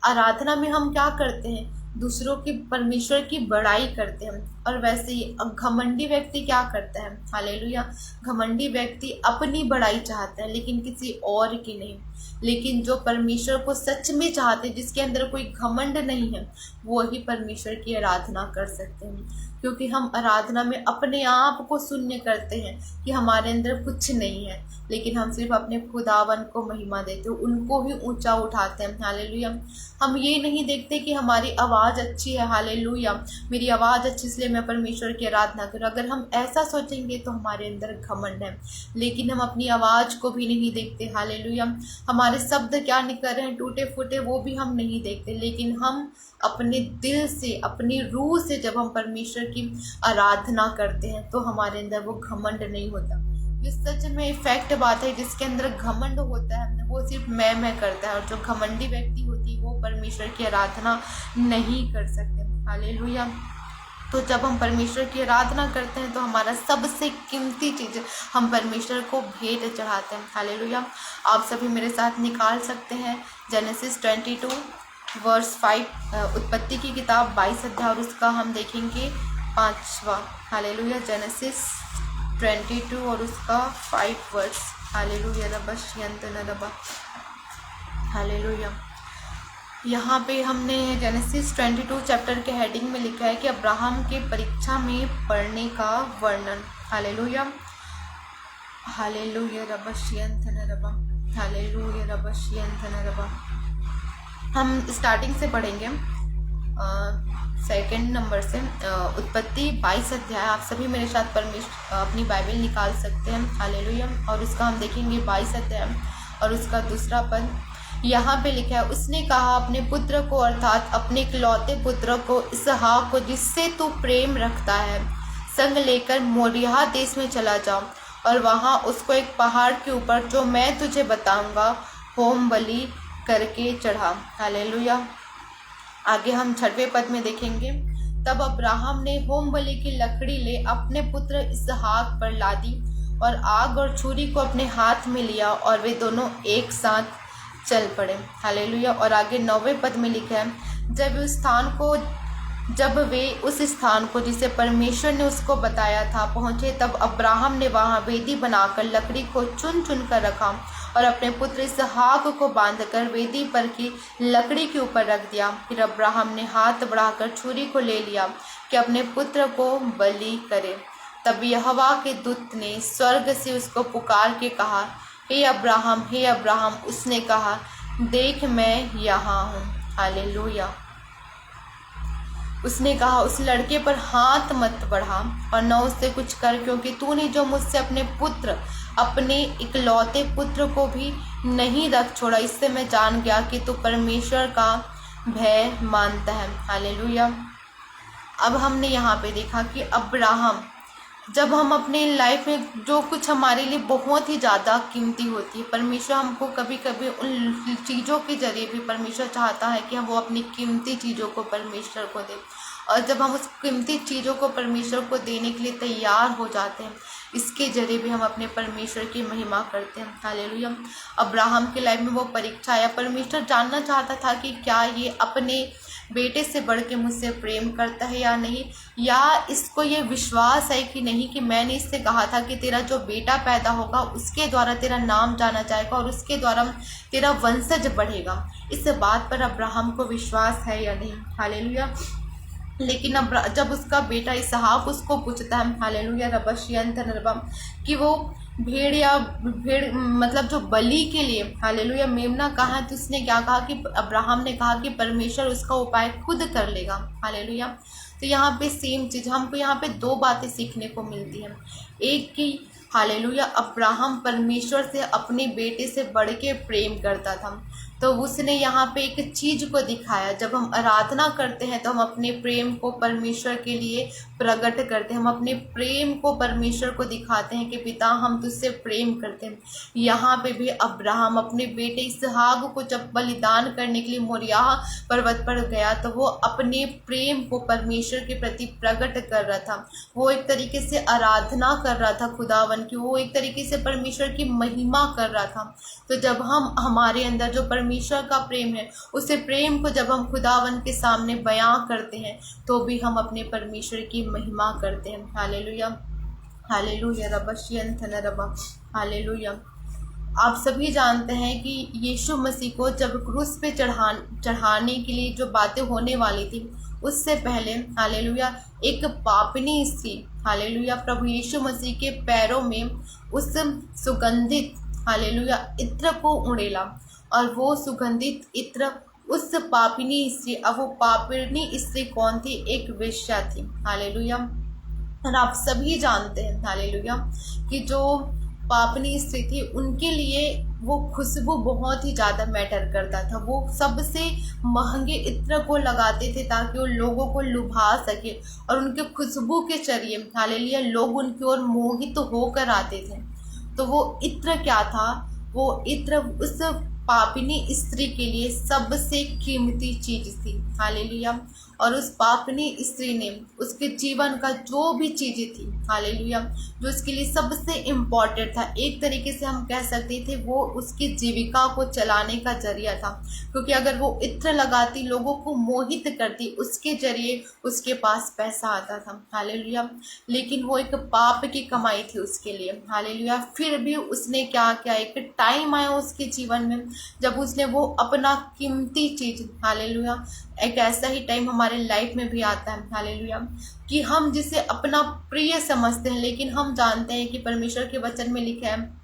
आराधना में हम क्या करते हैं, दूसरों की परमेश्वर की बड़ाई करते हैं। और वैसे ही घमंडी व्यक्ति क्या करता है, हालेलुया घमंडी व्यक्ति अपनी बड़ाई चाहता है लेकिन किसी और की नहीं। लेकिन जो परमेश्वर को सच में चाहते हैं, जिसके अंदर कोई घमंड नहीं है, वो ही परमेश्वर की आराधना कर सकते हैं। क्योंकि हम आराधना में अपने आप को शून्य करते हैं कि हमारे अंदर कुछ नहीं है, लेकिन हम सिर्फ अपने खुदावन को महिमा देते हैं, उनको ही ऊंचा उठाते हैं। हालेलुया हम ये नहीं देखते कि हमारी आवाज़ अच्छी है, हालेलुया मेरी आवाज़ अच्छी इसलिए मैं परमेश्वर की आराधना करूँ। अगर हम ऐसा सोचेंगे तो हमारे अंदर घमंड है। लेकिन हम अपनी आवाज़ को भी नहीं देखते। हालेलुया हमारे शब्द क्या निकल रहे हैं टूटे फूटे, वो भी हम नहीं देखते। लेकिन हम अपने दिल से, अपनी रूह से जब हम परमेश्वर की आराधना करते हैं तो हमारे अंदर वो घमंड नहीं होता। ये सच में इफेक्ट बात है। जिसके अंदर घमंड होता है वो सिर्फ मैं करता है, और जो घमंडी व्यक्ति होती है वो परमेश्वर की आराधना नहीं कर सकते। हालेलुया तो जब हम परमेश्वर की आराधना करते हैं तो हमारा सबसे कीमती चीज़ हम परमेश्वर को भेंट चढ़ाते हैं। हालेलुया आप सभी मेरे साथ निकाल सकते हैं जेनेसिस 22 वर्स 5, उत्पत्ति की किताब 22 अध्याय और उसका हम देखेंगे 5वां। हालेलुया जेनेसिस 22 और उसका 5 वर्स। हालेलुया रबशियंत नरबा। हालेलुया यहाँ पे हमने जेनेसिस 22 चैप्टर के हेडिंग में लिखा है कि अब्राहम के परीक्षा में पढ़ने का वर्णन। हालेलुया हालेलुया रबशियंत नरबा। हालेलुया रबशियंत नरबा। हम स्टार्टिंग से पढ़ेंगे सेकंड नंबर से, उत्पत्ति 22 अध्याय। आप सभी मेरे साथ अपनी बाइबल निकाल सकते हैं। हालेलुया और उसका हम देखेंगे 22 अध्याय और उसका दूसरा पद। यहाँ पे लिखा है, उसने कहा अपने पुत्र को अर्थात अपने इकलौते पुत्र को इसहाक को जिससे तू प्रेम रखता है संग लेकर मोरिया देश में चला जाओ और वहाँ उसको एक पहाड़ के ऊपर जो मैं तुझे बताऊंगा होम बलि करके चढ़ा। हालेलुया आगे हम 6वें पद में देखेंगे, तब अब्राहम ने होम बलि की लकड़ी ले अपने पुत्र इसहाक पर लादी और आग और छुरी को अपने हाथ में लिया और वे दोनों एक साथ चल पड़े। हालेलुया और आगे 9वें पद में लिखा है, जब वे उस स्थान को जिसे परमेश्वर ने उसको बताया था पहुँचे, तब अब्राहम ने वहाँ वेदी बनाकर लकड़ी को चुन चुन कर रखा और अपने पुत्र इसहाक को बांधकर वेदी पर की लकड़ी के ऊपर रख दिया। फिर अब्राहम ने हाथ बढ़ाकर छुरी को ले लिया कि अपने पुत्र को बलि करे। तब यहोवा के दूत ने स्वर्ग से उसको पुकार के कहा, हे अब्राहम, हे अब्राहम। उसने कहा, देख मैं यहाँ हूँ। हालेलुया उसने कहा, उस लड़के पर हाथ मत बढ़ा और न उससे कुछ कर, क्योंकि तूने जो मुझसे अपने इकलौते पुत्र को भी नहीं रख छोड़ा। इससे मैं जान गया कि तू परमेश्वर का भय मानता है। हालेलुया। अब हमने यहाँ पे देखा कि अब्राहम, जब हम अपने लाइफ में जो कुछ हमारे लिए बहुत ही ज़्यादा कीमती होती है, परमेश्वर हमको कभी कभी उन चीज़ों के जरिए भी परमेश्वर चाहता है कि हम वो अपनी कीमती चीज़ों को परमेश्वर को दें। और जब हम उस कीमती चीज़ों को परमेश्वर को देने के लिए तैयार हो जाते हैं, इसके जरिए भी हम अपने परमेश्वर की महिमा करते हैं। हालेलुया। अब्राहम के लाइफ में वो परीक्षा आया, परमेश्वर जानना चाहता था कि क्या ये अपने बेटे से बढ़ के मुझसे प्रेम करता है या नहीं, या इसको ये विश्वास है कि नहीं कि मैंने इससे कहा था कि तेरा जो बेटा पैदा होगा उसके द्वारा तेरा नाम जाना जाएगा और उसके द्वारा तेरा वंशज बढ़ेगा। इस बात पर अब्राहम को विश्वास है या नहीं। हालेलुया। लेकिन अब जब उसका बेटा इसहाक उसको पूछता है, हालेलुया, रबशियंत नरबम, कि वो भेड़ मतलब जो बलि के लिए, हालेलुया, मेमना कहाँ है, तो उसने क्या कहा कि अब्राहम ने कहा कि परमेश्वर उसका उपाय खुद कर लेगा। हालेलुया। तो यहाँ पे सेम चीज़ हमको यहाँ पे दो बातें सीखने को मिलती हैं। एक कि हालेलुया, अब्राहम परमेश्वर से अपने बेटे से बढ़ के प्रेम करता था। तो उसने यहाँ पे एक चीज को दिखाया, जब हम आराधना करते हैं तो हम अपने प्रेम को परमेश्वर के लिए प्रकट करते हैं, हम अपने प्रेम को परमेश्वर को दिखाते हैं कि पिता हम तुझसे प्रेम करते हैं। यहाँ पे भी अब्राहम अपने बेटे इसहाक को जब बलिदान करने के लिए मोरिया पर्वत पर गया तो वो अपने प्रेम को परमेश्वर के प्रति प्रकट कर रहा था। वो एक तरीके से आराधना कर रहा था खुदावन की, वो एक तरीके से परमेश्वर की महिमा कर रहा था। तो जब हम हमारे अंदर जो परमेश्वर का प्रेम है, उसे प्रेम को जब हम खुदावन के सामने बयां करते हैं तो भी हम अपने परमेश्वर की महिमा करते हैं। हालेलुया। हालेलुया। रबशियंथन रबा। हालेलुया। आप सभी जानते हैं कि यीशु मसीह को जब क्रूस पे चढ़ाने के लिए जो बातें होने वाली थी, उससे पहले, हालेलुया, एक पापनी स्त्री, हालेलुया, प्रभु यीशु मसीह के पैरों में उस सुगंधित, हालेलुया, इत्र को उड़ेला। और वो सुगंधित इत्र उस पापिनी स्त्री, अब वो पापिनी स्त्री कौन थी? एक वेश्या थी। हालेलुया। और आप सभी जानते हैं, हालेलुया, कि जो पापनी स्त्री थी उनके लिए वो खुशबू बहुत ही ज़्यादा मैटर करता था। वो सबसे महंगे इत्र को लगाते थे ताकि वो लोगों को लुभा सके, और उनके खुशबू के जरिए, हालेलुया, लोग उनकी ओर मोहित होकर आते थे। तो वो इत्र क्या था? वो इत्र उस पापिनी स्त्री के लिए सबसे कीमती चीज थी। हालेलुया। और उस पापिनी स्त्री ने उसके जीवन का जो भी चीजें थी, हालेलुया, जो उसके लिए सबसे इम्पोर्टेंट था, एक तरीके से हम कह सकते थे वो उसकी जीविका को चलाने का जरिया था। क्योंकि अगर वो इत्र लगाती, लोगों को मोहित करती, उसके जरिए उसके पास पैसा आता था। हालेलुया। लेकिन वो एक पाप की कमाई थी उसके लिए। हालेलुया। फिर भी उसने क्या किया, एक टाइम आया उसके जीवन में जब उसने वो अपना कीमती चीज, हालेलुया, एक ऐसा ही टाइम हमारे लाइफ में भी आता है, हालेलुया, कि हम जिसे अपना प्रिय समझते हैं, लेकिन हम जानते हैं कि परमेश्वर के वचन में लिखा है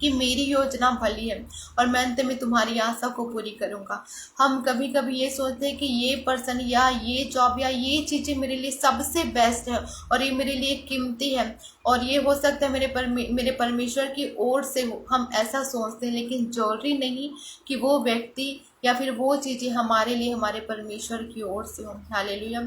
कि मेरी योजना भली है और मैं अंत में तुम्हारी आशा को पूरी करूंगा। हम कभी कभी ये सोचते हैं कि ये पर्सन या ये जॉब या ये चीज़ें मेरे लिए सबसे बेस्ट है और ये मेरे लिए कीमती है और ये हो सकता है मेरे परमेश्वर की ओर से हो, हम ऐसा सोचते हैं। लेकिन जरूरी नहीं कि वो व्यक्ति या फिर वो चीज़ें हमारे लिए हमारे परमेश्वर की ओर से हो। हालेलुया।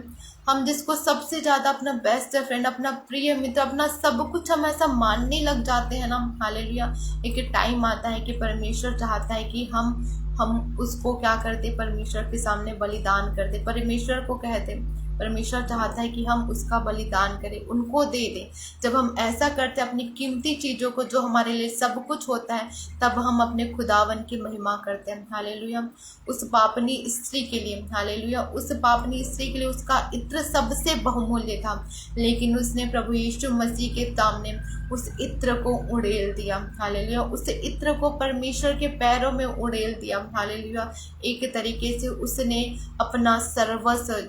हम जिसको सबसे ज़्यादा अपना बेस्ट फ्रेंड, अपना प्रिय मित्र, अपना सब कुछ हम ऐसा मानने लग जाते हैं ना, हालेलुया, एक टाइम आता है कि परमेश्वर चाहता है कि हम उसको क्या करते, परमेश्वर के सामने बलिदान करते, परमेश्वर को कहते, परमेश्वर चाहता है कि हम उसका बलिदान करें, उनको दे दें। जब हम ऐसा करते हैं अपनी कीमती चीज़ों को, जो हमारे लिए सब कुछ होता है, तब हम अपने खुदावन की महिमा करते हैं। हालेलुया। उस पापनी स्त्री के लिए, हालेलुया, उस पापनी स्त्री के लिए उसका इत्र सबसे बहुमूल्य था, लेकिन उसने प्रभु यीशु मसीह के सामने उस इत्र को उड़ेल दिया। हालेलुया। उस इत्र को परमेश्वर के पैरों में उड़ेल दिया। हालेलुया। एक तरीके से उसने अपना सर्वस्व,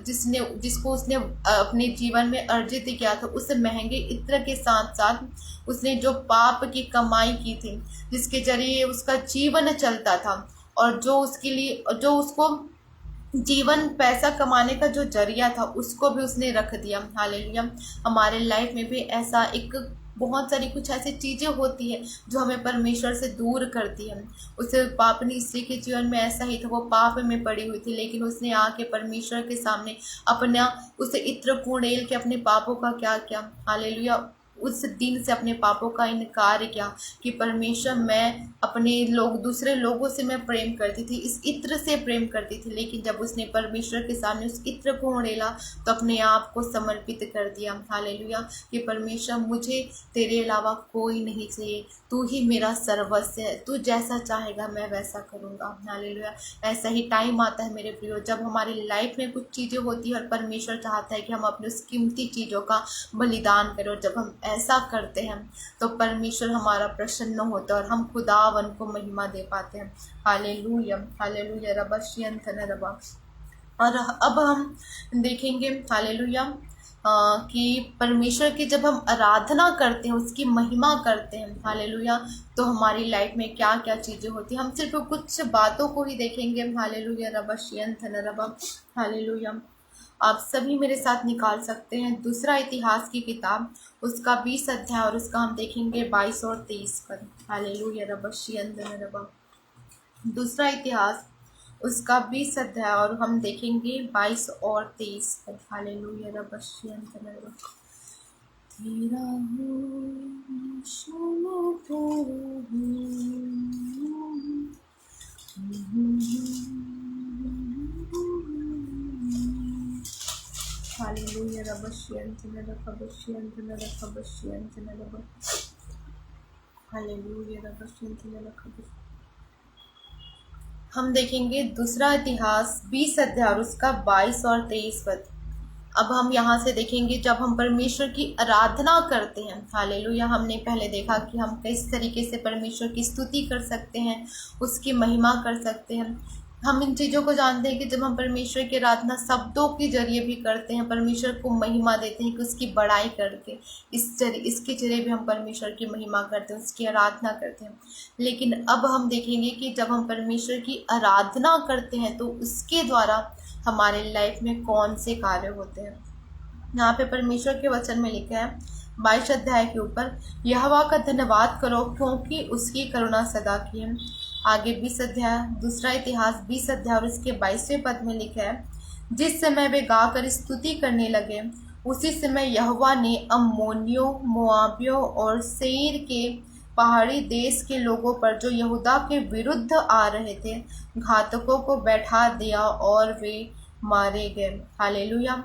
जिसको उसने अपने जीवन में अर्जित किया था, उस महंगे इत्र के साथ साथ उसने जो पाप की कमाई की थी, जिसके जरिए उसका जीवन चलता था और जो उसके लिए, जो उसको जीवन पैसा कमाने का जो जरिया था, उसको भी उसने रख दिया। हालेलुया। हमारे लाइफ में भी ऐसा एक बहुत सारी कुछ ऐसी चीज़ें होती है जो हमें परमेश्वर से दूर करती है। उस पापनी स्त्री के जीवन में ऐसा ही था, वो पाप में पड़ी हुई थी, लेकिन उसने आके परमेश्वर के सामने अपना उस इत्र पूर्ण के अपने पापों का क्या किया, हालेलुया, उस दिन से अपने पापों का इनकार किया कि परमेश्वर मैं अपने लोग दूसरे लोगों से मैं प्रेम करती थी, इस इत्र से प्रेम करती थी, लेकिन जब उसने परमेश्वर के सामने उस इत्र को उड़ेला तो अपने आप को समर्पित कर दिया, हालेलुया, कि परमेश्वर मुझे तेरे अलावा कोई नहीं चाहिए, तू ही मेरा सर्वस्व है, तू जैसा चाहेगा मैं वैसा करूँगा, हालेलुया। ऐसा ही टाइम आता है मेरे प्रियो, जब हमारी लाइफ में कुछ चीज़ें होती है और परमेश्वर चाहता है कि हम अपने उस कीमती चीज़ों का बलिदान करें, और जब हम ऐसा करते हैं तो परमेश्वर हमारा प्रसन्न होता है और हम खुदावन को महिमा दे पाते हैं। हालेलुया, हालेलुया, रबशियंतन रबा। और अब हम देखेंगे, हालेलुया, कि परमेश्वर की जब हम आराधना करते हैं, उसकी महिमा करते हैं, हालेलुया, तो हमारी लाइफ में क्या क्या चीज़ें होती हैं। हम सिर्फ कुछ बातों को ही देखेंगे, हालेलुया, रबशियंतन रबा, हालेलुया। आप सभी मेरे साथ निकाल सकते हैं दूसरा इतिहास की किताब, उसका 20 अध्याय, और उसका हम देखेंगे 22 और 23 पद, हालेलुया, रबशियंतन रबा। दूसरा इतिहास उसका 20 अध्याय, और हम देखेंगे 22 और 23 पद, हालेलुया, रबशियंतन रबा। तेरा हूँ यीशु मैं तेरा हूँ। हालेलुया, रबशियंतन रबशियंतन रबशियंतन रबा। हालेलुया, रबशियंतन रबा। हम देखेंगे दूसरा इतिहास 20 अध्याय और उसका 22 और 23 पद। अब हम यहाँ से देखेंगे जब हम परमेश्वर की आराधना करते हैं, हालेलुया, हमने पहले देखा कि हम किस तरीके से परमेश्वर की स्तुति कर सकते हैं, उसकी महिमा कर सकते हैं। हम इन चीज़ों को जानते हैं कि जब हम परमेश्वर की आराधना शब्दों के जरिए भी करते हैं, परमेश्वर को महिमा देते हैं कि उसकी बड़ाई करके इसके जरिए भी हम परमेश्वर की महिमा करते हैं, उसकी आराधना करते हैं। लेकिन अब हम देखेंगे कि जब हम परमेश्वर की आराधना करते हैं तो उसके द्वारा हमारे लाइफ में कौन से कार्य होते हैं। यहाँ पे परमेश्वर के वचन में लिखा है 22 अध्याय के ऊपर, यहोवा का धन्यवाद करो क्योंकि उसकी करुणा सदा की है। आगे 20 अध्याय, दूसरा इतिहास 20 अध्याय और इसके 22वें पद में लिखा है, जिस समय वे गाकर स्तुति करने लगे उसी समय यहोवा ने अम्मोनियों, मोआबियों और सेईर के पहाड़ी देश के लोगों पर जो यहूदा के विरुद्ध आ रहे थे घातकों को बैठा दिया और वे मारे गए। हालेलुया।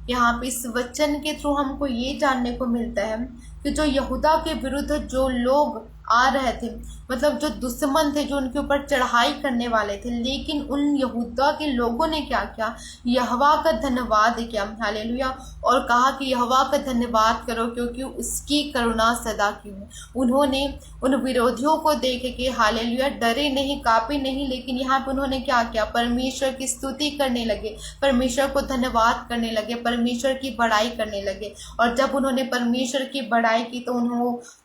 यहाँ पे इस वचन के थ्रू हमको ये जानने को मिलता है कि जो यहूदा के विरुद्ध जो लोग आ रहे थे, मतलब जो दुश्मन थे, जो उनके ऊपर चढ़ाई करने वाले थे, लेकिन उन यहूदा के लोगों ने क्या किया, यहोवा का धन्यवाद किया, हालेलुया, और कहा कि यहोवा का धन्यवाद करो क्योंकि उसकी करुणा सदा की है। उन्होंने उन विरोधियों को देख के, हालेलुया, डरे नहीं, कांपे नहीं, लेकिन यहाँ पे उन्होंने क्या किया, परमेश्वर की स्तुति करने लगे, परमेश्वर को धन्यवाद करने लगे, परमेश्वर की बड़ाई करने लगे। और जब उन्होंने परमेश्वर की बड़ाई की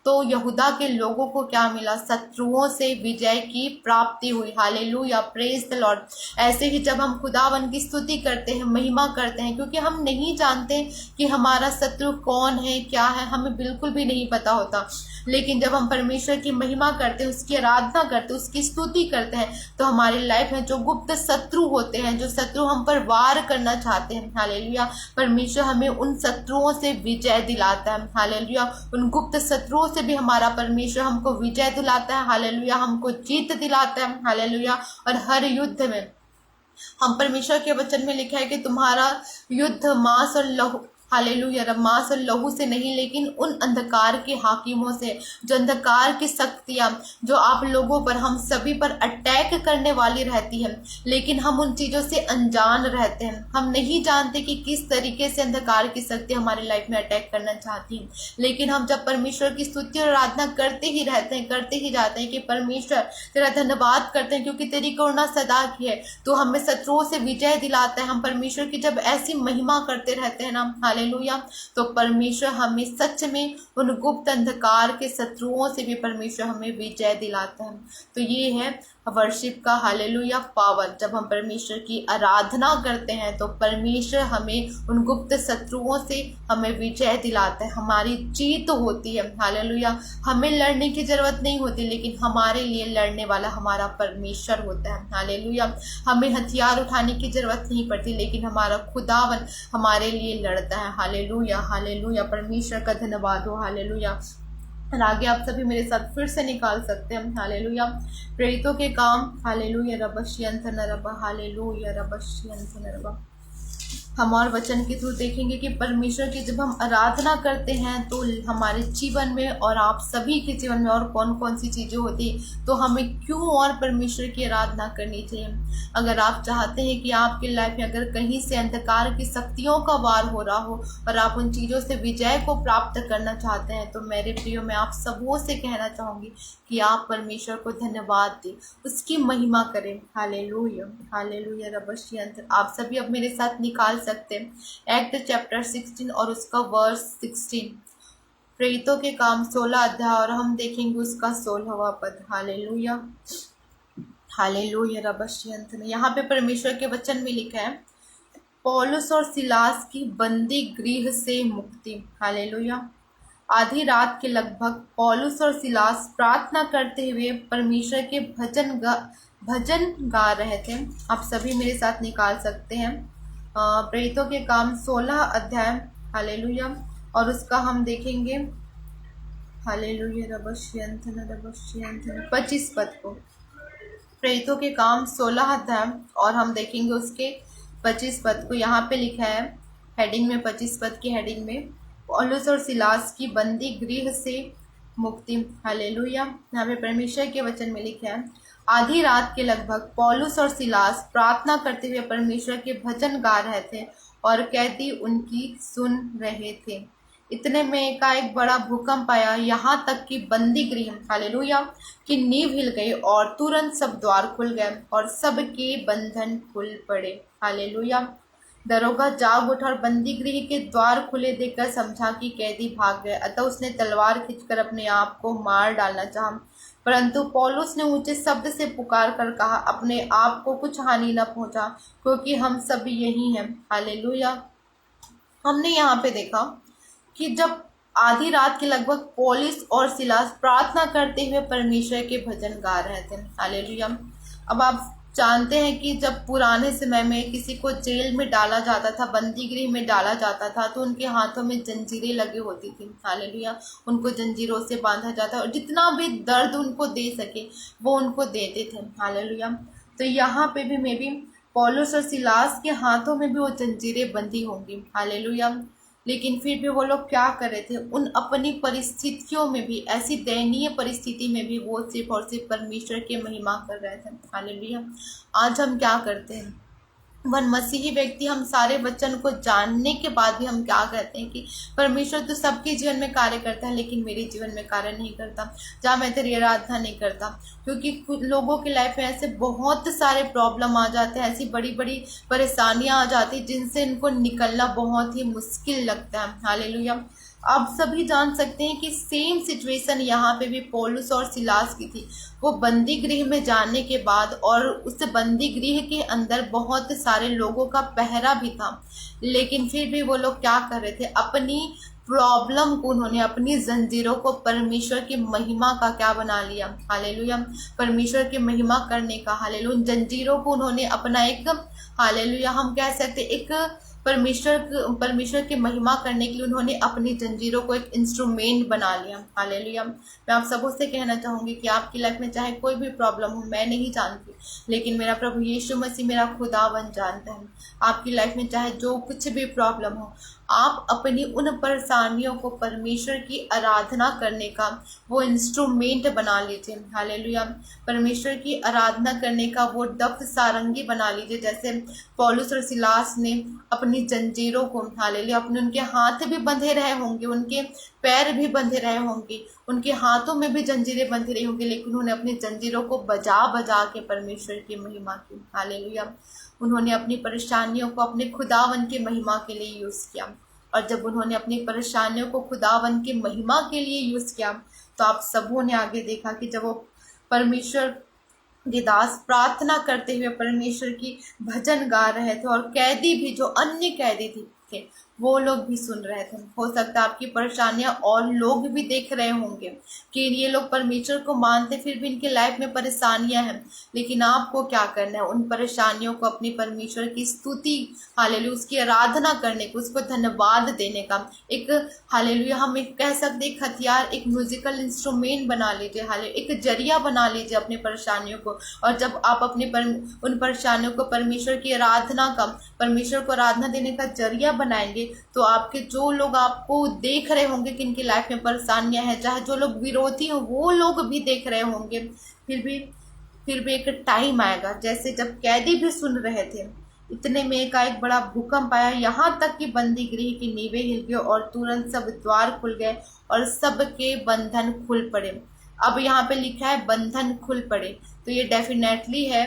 तो यहूदा के लोगों को क्या मिला, शत्रुओं से विजय की प्राप्ति हुई। Hallelujah, praise the Lord. ऐसे ही जब हम खुदावन की स्तुति करते हैं, महिमा करते हैं, क्योंकि हम नहीं जानते कि हमारा शत्रु कौन है, क्या है, हमें बिल्कुल भी नहीं पता होता, लेकिन जब हम परमेश्वर की महिमा करते हैं, उसकी आराधना करते हैं, उसकी स्तुति करते हैं, तो हमारी लाइफ में जो गुप्त शत्रु होते हैं, जो शत्रु हम पर वार करना चाहते हैं, हालेलुया, परमेश्वर हमें उन शत्रुओं से विजय दिलाता है। हालेलुया, उन गुप्त शत्रुओं से भी हमारा परमेश्वर हमको विजय दिलाता है। हालेलुया, हमको जीत दिलाता है। हालेलुया, और हर युद्ध में हम परमेश्वर के वचन में लिखा है कि तुम्हारा युद्ध मांस और लहू, हालेलुया, मांस और लहू से नहीं, लेकिन उन अंधकार के हाकिमों से, जो अंधकार की शक्तियां जो आप लोगों पर, हम सभी पर अटैक करने वाली रहती है, लेकिन हम उन चीज़ों से अनजान रहते हैं। हम नहीं जानते कि किस तरीके से अंधकार की शक्ति हमारी लाइफ में अटैक करना चाहती है, लेकिन हम जब परमेश्वर की स्तुति और आराधना करते ही रहते हैं, करते ही जाते हैं कि परमेश्वर तेरा धन्यवाद करते हैं क्योंकि तेरी करुणा सदा की है, तो हमें शत्रुओं से विजय दिलाता है। हम परमेश्वर की जब ऐसी महिमा करते रहते हैं ना, हालेलुया, तो परमेश्वर हमें सच में उन गुप्त अंधकार के शत्रुओं से भी परमेश्वर हमें विजय दिलाता है। तो ये है वर्शिप का हालेलुया पावर। जब हम परमेश्वर की आराधना करते हैं तो परमेश्वर हमें उन गुप्त शत्रुओं से हमें विजय दिलाता है, हमारी जीत होती है। हालेलुया, हमें लड़ने की जरूरत नहीं होती, लेकिन हमारे लिए लड़ने वाला हमारा परमेश्वर होता है। हालेलुया, हमें हथियार उठाने की जरूरत नहीं पड़ती, लेकिन हमारा खुदावन हमारे लिए लड़ता है। हालेलुया हालेलुया, परमेश्वर का धन्यवाद हो। हालेलुया, और आगे आप सभी मेरे साथ फिर से निकाल सकते हैं। हालेलुया, प्रेरितों के काम। हालेलुया रबश्यंत नरबा, हालेलुया रबश्यंत नरबा। हम और वचन के थ्रू देखेंगे कि परमेश्वर की जब हम आराधना करते हैं तो हमारे जीवन में और आप सभी के जीवन में और कौन कौन सी चीज़ें होती हैं, तो हमें क्यों और परमेश्वर की आराधना करनी चाहिए। अगर आप चाहते हैं कि आपकी लाइफ में अगर कहीं से अंधकार की शक्तियों का वार हो रहा हो और आप उन चीज़ों से विजय को प्राप्त करना चाहते हैं, तो मेरे प्रियो मैं आप सबों से कहना चाहूँगी कि आप परमेश्वर को धन्यवाद दें, उसकी महिमा करें। हालेलुया हालेलुया रबश्यंत। आप सभी अब मेरे साथ निकाल सकते हैं एक्ट चैप्टर 16 और उसका वर्स 16। प्रेरितों के काम 16 अध्याय और हम देखेंगे उसका 16वां पद। हालेलुया हालेलुया रबश्यंत। यहाँ पे परमेश्वर के वचन में लिखा है, पौलुस और सिलास की बंदी गृह से मुक्ति। हालेलुया, आधी रात के लगभग पौलुस और सिलास प्रार्थना करते हुए परमेश्वर के भजन गा रहे थे। आप सभी मेरे साथ निकाल सकते हैं प्रेरितों के काम 16 अध्याय। हालेलुया, और उसका हम देखेंगे हालेलुया रबश्यंत 25 पद को। प्रेरितों के काम 16 अध्याय और हम देखेंगे उसके 25 पद को। यहाँ पे लिखा है हेडिंग में, 25 पद की हेडिंग में, पौलुस और सिलास की बंदी गृह से मुक्ति। हालेलुया, यहाँ पे परमेश्वर के वचन में लिखा है, आधी रात के लगभग पौलुस और सिलास प्रार्थना करते हुए परमेश्वर के भजन गा रहे थे और कैदी उनकी सुन रहे थे। इतने में एकाएक बड़ा भूकंप आया, यहाँ तक कि बंदी गृह हालेलुया की नींव हिल गई और तुरंत सब द्वार खुल गए और सबके बंधन खुल पड़े। हालेलुया, दरोगा जाग उठा और बंदी गृह के द्वार खुले देखकर समझा कि कैदी भाग गए, अतः उसने तलवार खींचकर अपने आप को मार डालना चाहा, परंतु पौलुस ने ऊंचे शब्द से पुकार कर कहा, अपने आप को कुछ हानि न पहुंचा, क्योंकि हम सब यही हैं। हालेलुया, हमने यहाँ पे देखा कि जब आधी रात के लगभग पौलुस और सिलास प्रार्थना करते हुए परमेश्वर के भजन गा रहे थे। हालेलुया, अब आप जानते हैं कि जब पुराने समय में किसी को जेल में डाला जाता था, बंदी गृह में डाला जाता था, तो उनके हाथों में जंजीरें लगी होती थी। हालेलुया, उनको जंजीरों से बांधा जाता और जितना भी दर्द उनको दे सके वो उनको देते थे। हालेलुया, तो यहाँ पे भी मे बी पौलुस और सिलास के हाथों में भी वो जंजीरें बंधी होंगी। हालेलुया, लेकिन फिर भी वो लोग क्या कर रहे थे, उन अपनी परिस्थितियों में भी, ऐसी दयनीय परिस्थिति में भी वो सिर्फ और सिर्फ परमेश्वर की महिमा कर रहे थे। हालेलुया, आज हम क्या करते हैं, वन मसीही व्यक्ति, हम सारे वचन को जानने के बाद भी हम क्या कहते हैं कि परमेश्वर तो सबके जीवन में कार्य करता है, लेकिन मेरे जीवन में कार्य नहीं करता, जहाँ मैं तेरी आराधना नहीं करता। क्योंकि कुछ लोगों की लाइफ में ऐसे बहुत सारे प्रॉब्लम आ जाते हैं, ऐसी बड़ी बड़ी परेशानियां आ जाती हैं जिनसे इनको निकलना बहुत ही मुश्किल लगता है। हालेलुया, आप सभी जान सकते हैं कि सेम सिचुएशन यहाँ पे भी पौलुस और सिलास की थी। वो बंदी गृह में जाने के बाद और उस बंदी गृह के अंदर बहुत सारे लोगों का पहरा भी था, लेकिन फिर भी वो लोग क्या कर रहे थे, अपनी प्रॉब्लम को उन्होंने, अपनी जंजीरों को परमेश्वर की महिमा का क्या बना लिया। हालेलुया, परमेश्वर की महिमा करने का, हालेलुया, जंजीरों को उन्होंने अपना एक, हालेलुया, हम कह सकते एक परमेश्वर की महिमा करने के लिए उन्होंने अपनी जंजीरों को एक इंस्ट्रूमेंट बना लिया। हालेलुया, मैं आप सबों से कहना चाहूँगी कि आपकी लाइफ में चाहे कोई भी प्रॉब्लम हो, मैं नहीं जानती, लेकिन मेरा प्रभु यीशु मसीह मेरा खुदावन जानता है। आपकी लाइफ में चाहे जो कुछ भी प्रॉब्लम हो, आप अपनी उन परेशानियों को परमेश्वर की आराधना करने का वो इंस्ट्रूमेंट बना लीजिए। हालेलुया, परमेश्वर की आराधना करने का वो दफ्त सारंगी बना लीजिए, जैसे पौलुस और सिलास ने अपनी जंजीरों को, हालेलुया, अपने, उनके हाथ भी बंधे रहे होंगे, उनके पैर भी बंधे रहे होंगे, उनके हाथों में भी जंजीरें बंधी रही होंगी, लेकिन उन्होंने अपनी जंजीरों को बजा बजा के परमेश्वर की महिमा की। हालेलुया, उन्होंने अपनी परेशानियों को अपने खुदावन की महिमा के लिए यूज़ किया, और जब उन्होंने अपनी परेशानियों को खुदावन की महिमा के लिए यूज़ किया, तो आप सबों ने आगे देखा कि जब वो परमेश्वर, ये दास प्रार्थना करते हुए परमेश्वर की भजन गा रहे थे, और कैदी भी, जो अन्य कैदी थे, वो लोग भी सुन रहे थे। हो सकता है आपकी परेशानियां और लोग भी देख रहे होंगे कि ये लोग परमेश्वर को मानते, फिर भी इनके लाइफ में परेशानियां हैं। लेकिन आपको क्या करना है? उन परेशानियों को अपनी परमेश्वर की स्तुति, हालेलुया, उसकी आराधना करने को, उसको धन्यवाद देने का एक, हालेलुया, हम एक कह सकते एक हथियार, एक म्यूजिकल इंस्ट्रूमेंट बना लीजिए, हालेलुया, एक जरिया बना लीजिए अपनी परेशानियों को। और जब आप अपने उन परेशानियों को परमेश्वर की आराधना का, परमेश्वर को आराधना देने का जरिया बनाएंगे, तो आपके जो लोग आपको देख रहे होंगे कि इनकी लाइफ में परेशानियां हैं, चाहे जो लोग विरोधी हो वो लोग भी देख रहे होंगे, फिर भी एक टाइम आएगा, जैसे जब कैदी भी सुन रहे थे, इतने में एक बड़ा भूकंप आया, यहाँ तक कि बंदी गृह की नींवें हिल गई और तुरंत सब द्वार खुल गए और सबके बंधन खुल पड़े। अब यहाँ पे लिखा है बंधन खुल पड़े, तो ये डेफिनेटली है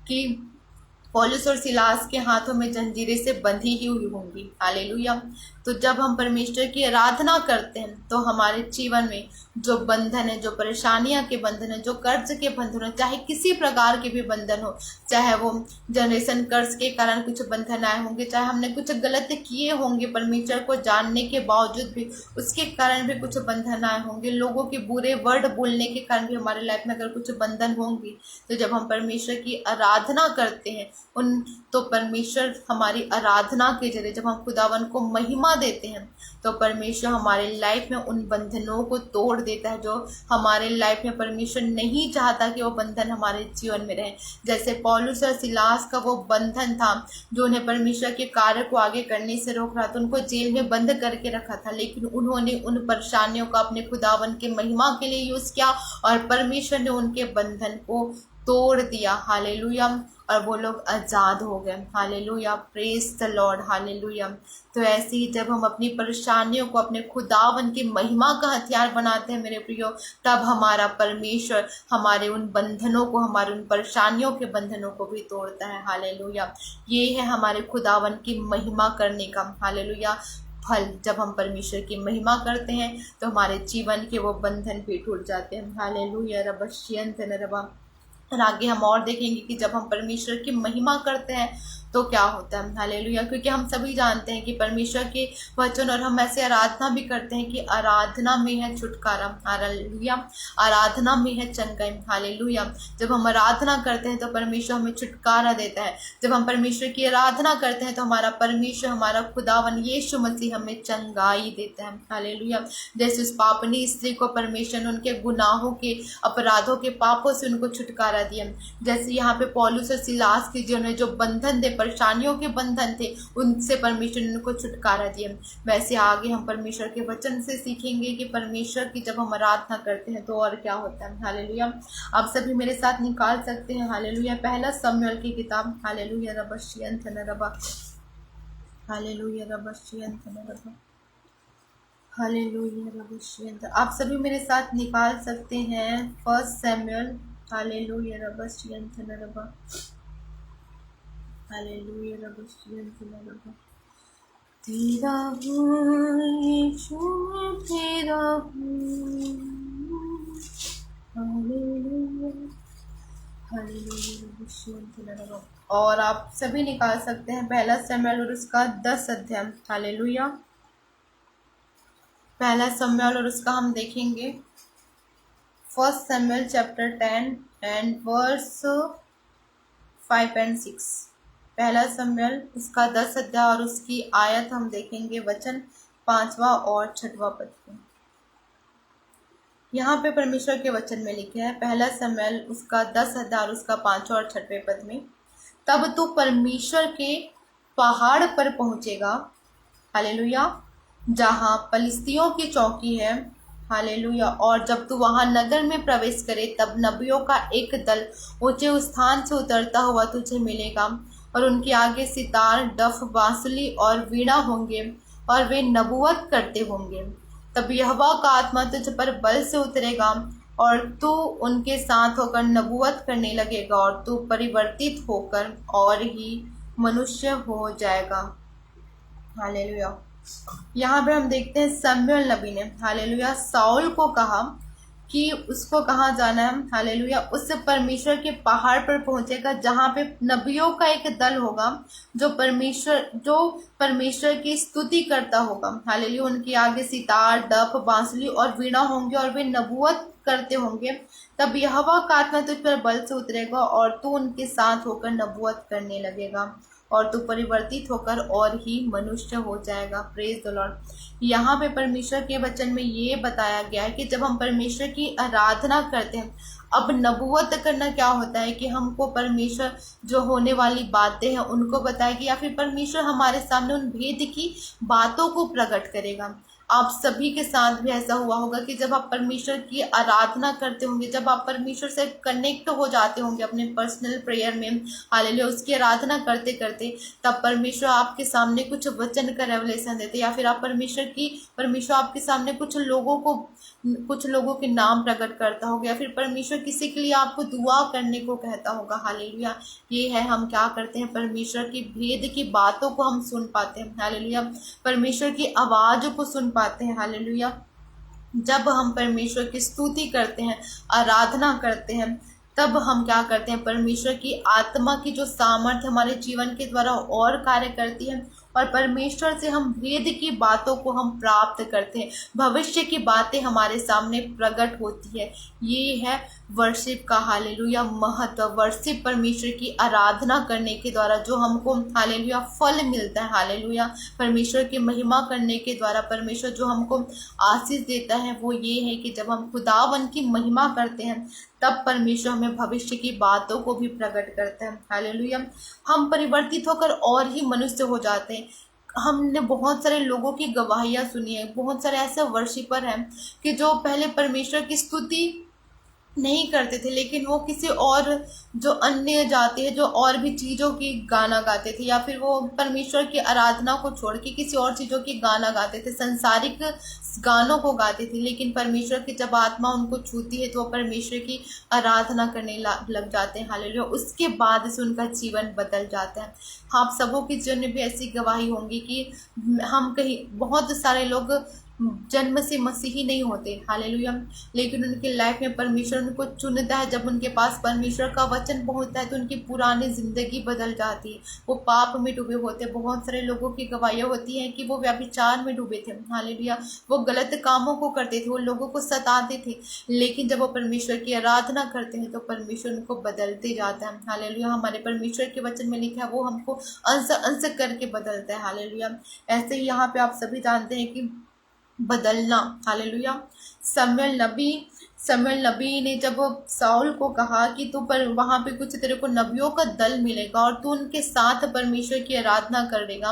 कि पौलुस और सिलास के हाथों में जंजीरें से बंधी ही हुई होंगी। हालेलुया। तो जब हम परमेश्वर की आराधना करते हैं तो हमारे जीवन में जो बंधन है, जो परेशानियां के बंधन है, जो कर्ज के बंधन हो, चाहे किसी प्रकार के भी बंधन हो, चाहे वो जनरेशन कर्ज के कारण कुछ बंधन आए होंगे, चाहे हमने कुछ गलत किए होंगे परमेश्वर को जानने के बावजूद भी, उसके कारण भी कुछ बंधन आए होंगे, लोगों के बुरे वर्ड बोलने के कारण भी हमारे लाइफ में अगर कुछ बंधन होंगे, तो जब हम परमेश्वर की आराधना करते हैं तो परमेश्वर हमारी आराधना के जरिए, जब हम खुदावन को महिमा देते हैं, तो परमेश्वर हमारे लाइफ में उन बंधनों को तोड़ देता है, जो हमारे लाइफ में परमेश्वर नहीं चाहता कि वो बंधन हमारे जीवन में रहे। जैसे पौलुस और सिलास का वो बंधन था जो उन्हें परमेश्वर के कार्य को आगे करने से रोक रहा था, उनको जेल में बंद करके रखा था, लेकिन उन्होंने उन परेशानियों का अपने खुदावन के महिमा के लिए यूज किया और परमेश्वर ने उनके बंधन को तोड़ दिया। हालेलुया। और वो लोग आजाद हो गए। Hallelujah, praise the Lord. Hallelujah. तो ऐसे ही जब हम अपनी परेशानियों को अपने खुदावन की महिमा का हथियार बनाते हैं मेरे प्रियो, तब हमारा परमेश्वर हमारे उन बंधनों को, हमारे उन परेशानियों के बंधनों को भी तोड़ता है। हालेलुया। ये है हमारे खुदावन की महिमा करने का, हालेलुया, फल। जब हम परमेश्वर की महिमा करते हैं तो हमारे जीवन के वो बंधन भी टूट जाते हैं। हालेलुया, रबशियंत नरबा। और आगे हम और देखेंगे कि जब हम परमेश्वर की महिमा करते हैं तो क्या होता है। हालेलुया। क्योंकि हम सभी जानते हैं कि परमेश्वर के वचन, और हम ऐसे आराधना भी करते हैं कि आराधना में है छुटकारा। हालेलुया। आराधना में है चंगाई। हालेलुया। जब हम आराधना करते हैं तो परमेश्वर हमें छुटकारा देता है। जब हम परमेश्वर की आराधना करते हैं तो हमारा परमेश्वर, हमारा खुदावन यीशु मसीह हमें चंगाई देता है। हालेलुया। जैसे उस पापनी स्त्री को परमेश्वर ने उनके गुनाहों के, अपराधों के, पापों से उनको छुटकारा दिया, जैसे यहाँ पे पौलुस और सिलास के जीवन में जो बंधन थे, परेशानियों के बंधन थे, उनसे परमेश्वर ने उनको छुटकारा दिया, वैसे आगे हम परमेश्वर के वचन से सीखेंगे कि परमेश्वर की जब हम आराधना करते हैं तो और क्या होता है। हालेलुया। आप सभी मेरे साथ निकाल सकते हैं, हालेलुया, पहला शमूएल की किताब। हालेलुया, रबशियंत नरबा। हालेलुया, रबशियंत नरबा। हालेलुया, रबशियंत। आप सभी मेरे साथ निकाल सकते हैं फर्स्ट शमूएल। हालेलुया, रबशियंत नरबा। हालेलुया, रबशियंत नरबा। तेरा हूँ यीशु, मैं तेरा हूँ। हालेलुया, हालेलुया, रबशियंत नरबा। और आप सभी निकाल सकते हैं पहला शमूएल और उसका 10 अध्याय। हालेलुया। पहला शमूएल और उसका हम देखेंगे फर्स्ट शमूएल चैप्टर 10 एंड वर्स 5 and 6। पहला शमूएल उसका 10 अध्याय और उसकी आयत हम देखेंगे वचन 5वां और 6वां पद को। यहाँ पे परमेश्वर के वचन में लिखे है, पहला शमूएल उसका 10 अध्याय और उसका 5वां और 6वें पद में, तब तू परमेश्वर के पहाड़ पर पहुंचेगा, हालेलुया, जहाँ पलिश्तियों की चौकी है। हालेलुया। और जब तू वहां नगर में प्रवेश करे, तब नबियों का एक दल ऊंचे स्थान से उतरता हुआ तुझे मिलेगा, और उनके आगे सितार, डफ, बांसुरी और वीणा होंगे, और वे नबूवत करते होंगे। तब यहोवा का आत्मा तुझ पर बल से उतरेगा, और तू उनके साथ होकर नबूवत करने लगेगा, और तू परिवर्तित होकर और ही मनुष्य हो जाएगा। हालेलुया। यहाँ पे हम देखते हैं शमूएल नबी ने, हालेलुया, साउल को कहा कि उसको कहाँ जाना है, हालेलुया, उस परमेश्वर के पहाड़ पर पहुंचेगा जहाँ पे नबियों का एक दल होगा जो परमेश्वर की स्तुति करता होगा, हालेलुया। उनके आगे सितार, डफ, बांसुरी और वीणा होंगे और वे नबूवत करते होंगे। तब यहोवा का आत्मा तुझ पर बल से उतरेगा और तू उनके साथ होकर नबूवत करने लगेगा और तू परिवर्तित होकर और ही मनुष्य हो जाएगा। Praise the Lord. यहाँ पे परमेश्वर के वचन में ये बताया गया है कि जब हम परमेश्वर की आराधना करते हैं, अब नबूवत करना क्या होता है कि हमको परमेश्वर जो होने वाली बातें हैं उनको बताएगी, या फिर परमेश्वर हमारे सामने उन भेद की बातों को प्रकट करेगा। आप सभी के साथ भी ऐसा हुआ होगा कि जब आप परमेश्वर की आराधना करते होंगे, जब आप परमेश्वर से कनेक्ट हो जाते होंगे अपने पर्सनल प्रेयर में, हालेलुया, उसकी आराधना करते करते, तब परमेश्वर आपके सामने कुछ वचन का रेवलेशन देते, या फिर आप परमेश्वर आपके सामने कुछ लोगों के नाम प्रकट करता होगा, या फिर परमेश्वर किसी के लिए आपको दुआ करने को कहता होगा, हालेलुया। ये है, हम क्या करते हैं, परमेश्वर की भेद की बातों को हम सुन पाते हैं, हालेलुया, परमेश्वर की आवाज को सुन पाते हैं, हालेलुया। जब हम परमेश्वर की स्तुति करते हैं, आराधना करते हैं, तब हम क्या करते हैं, परमेश्वर की आत्मा की जो सामर्थ्य हमारे जीवन के द्वारा और कार्य करती है, और परमेश्वर से हम भेद की बातों को हम प्राप्त करते हैं, भविष्य की बातें हमारे सामने प्रकट होती है। ये है वर्शिप का, हालेलुया, महत्व। वर्शिप, परमेश्वर की आराधना करने के द्वारा जो हमको, हालेलुया, फल मिलता है, हालेलुया, परमेश्वर की महिमा करने के द्वारा परमेश्वर जो हमको आशीष देता है वो ये है कि जब हम खुदावन की महिमा करते हैं तब परमेश्वर हमें भविष्य की बातों को भी प्रकट करता है, हालेलुया। हम परिवर्तित होकर और ही मनुष्य हो जाते हैं। हमने बहुत सारे लोगों की गवाहियां सुनी है, बहुत सारे ऐसे वर्शिपर हैं कि जो पहले परमेश्वर की स्तुति नहीं करते थे, लेकिन वो किसी और जो अन्य जाति है, जो और भी चीज़ों की गाना गाते थे, या फिर वो परमेश्वर की आराधना को छोड़ के किसी और चीज़ों की गाना गाते थे, संसारिक गानों को गाते थे। लेकिन परमेश्वर की जब आत्मा उनको छूती है तो वो परमेश्वर की आराधना करने लग जाते हैं, हालेलुया। उसके बाद से उनका जीवन बदल जाता है। आप सबों के जीवन में भी ऐसी गवाही होंगी कि हम कहीं, बहुत सारे लोग जन्म से मसीही नहीं होते, हालेलुया, लेकिन उनके लाइफ में परमेश्वर उनको चुनता है। जब उनके पास परमेश्वर का वचन पहुंचता है तो उनकी पुरानी जिंदगी बदल जाती है। वो पाप में डूबे होते। बहुत सारे लोगों की गवाहियां होती हैं कि वो व्यभिचार में डूबे थे, हालेलुया, वो गलत कामों को करते थे, वो लोगों को सताते थे, लेकिन जब वो परमेश्वर की आराधना करते हैं तो परमेश्वर उनको बदलते जाता है, हालेलुया। हमारे परमेश्वर के वचन में लिखा है वो हमको अंश अंश करके बदलता है, हालेलुया। ऐसे ही यहाँ पे आप सभी जानते हैं कि बदलना, हालेलुया। शमूएल नबी ने जब साउल को कहा कि तू पर वहां पे कुछ तेरे को नबियों का दल मिलेगा और तू उनके साथ परमेश्वर की आराधना करेगा,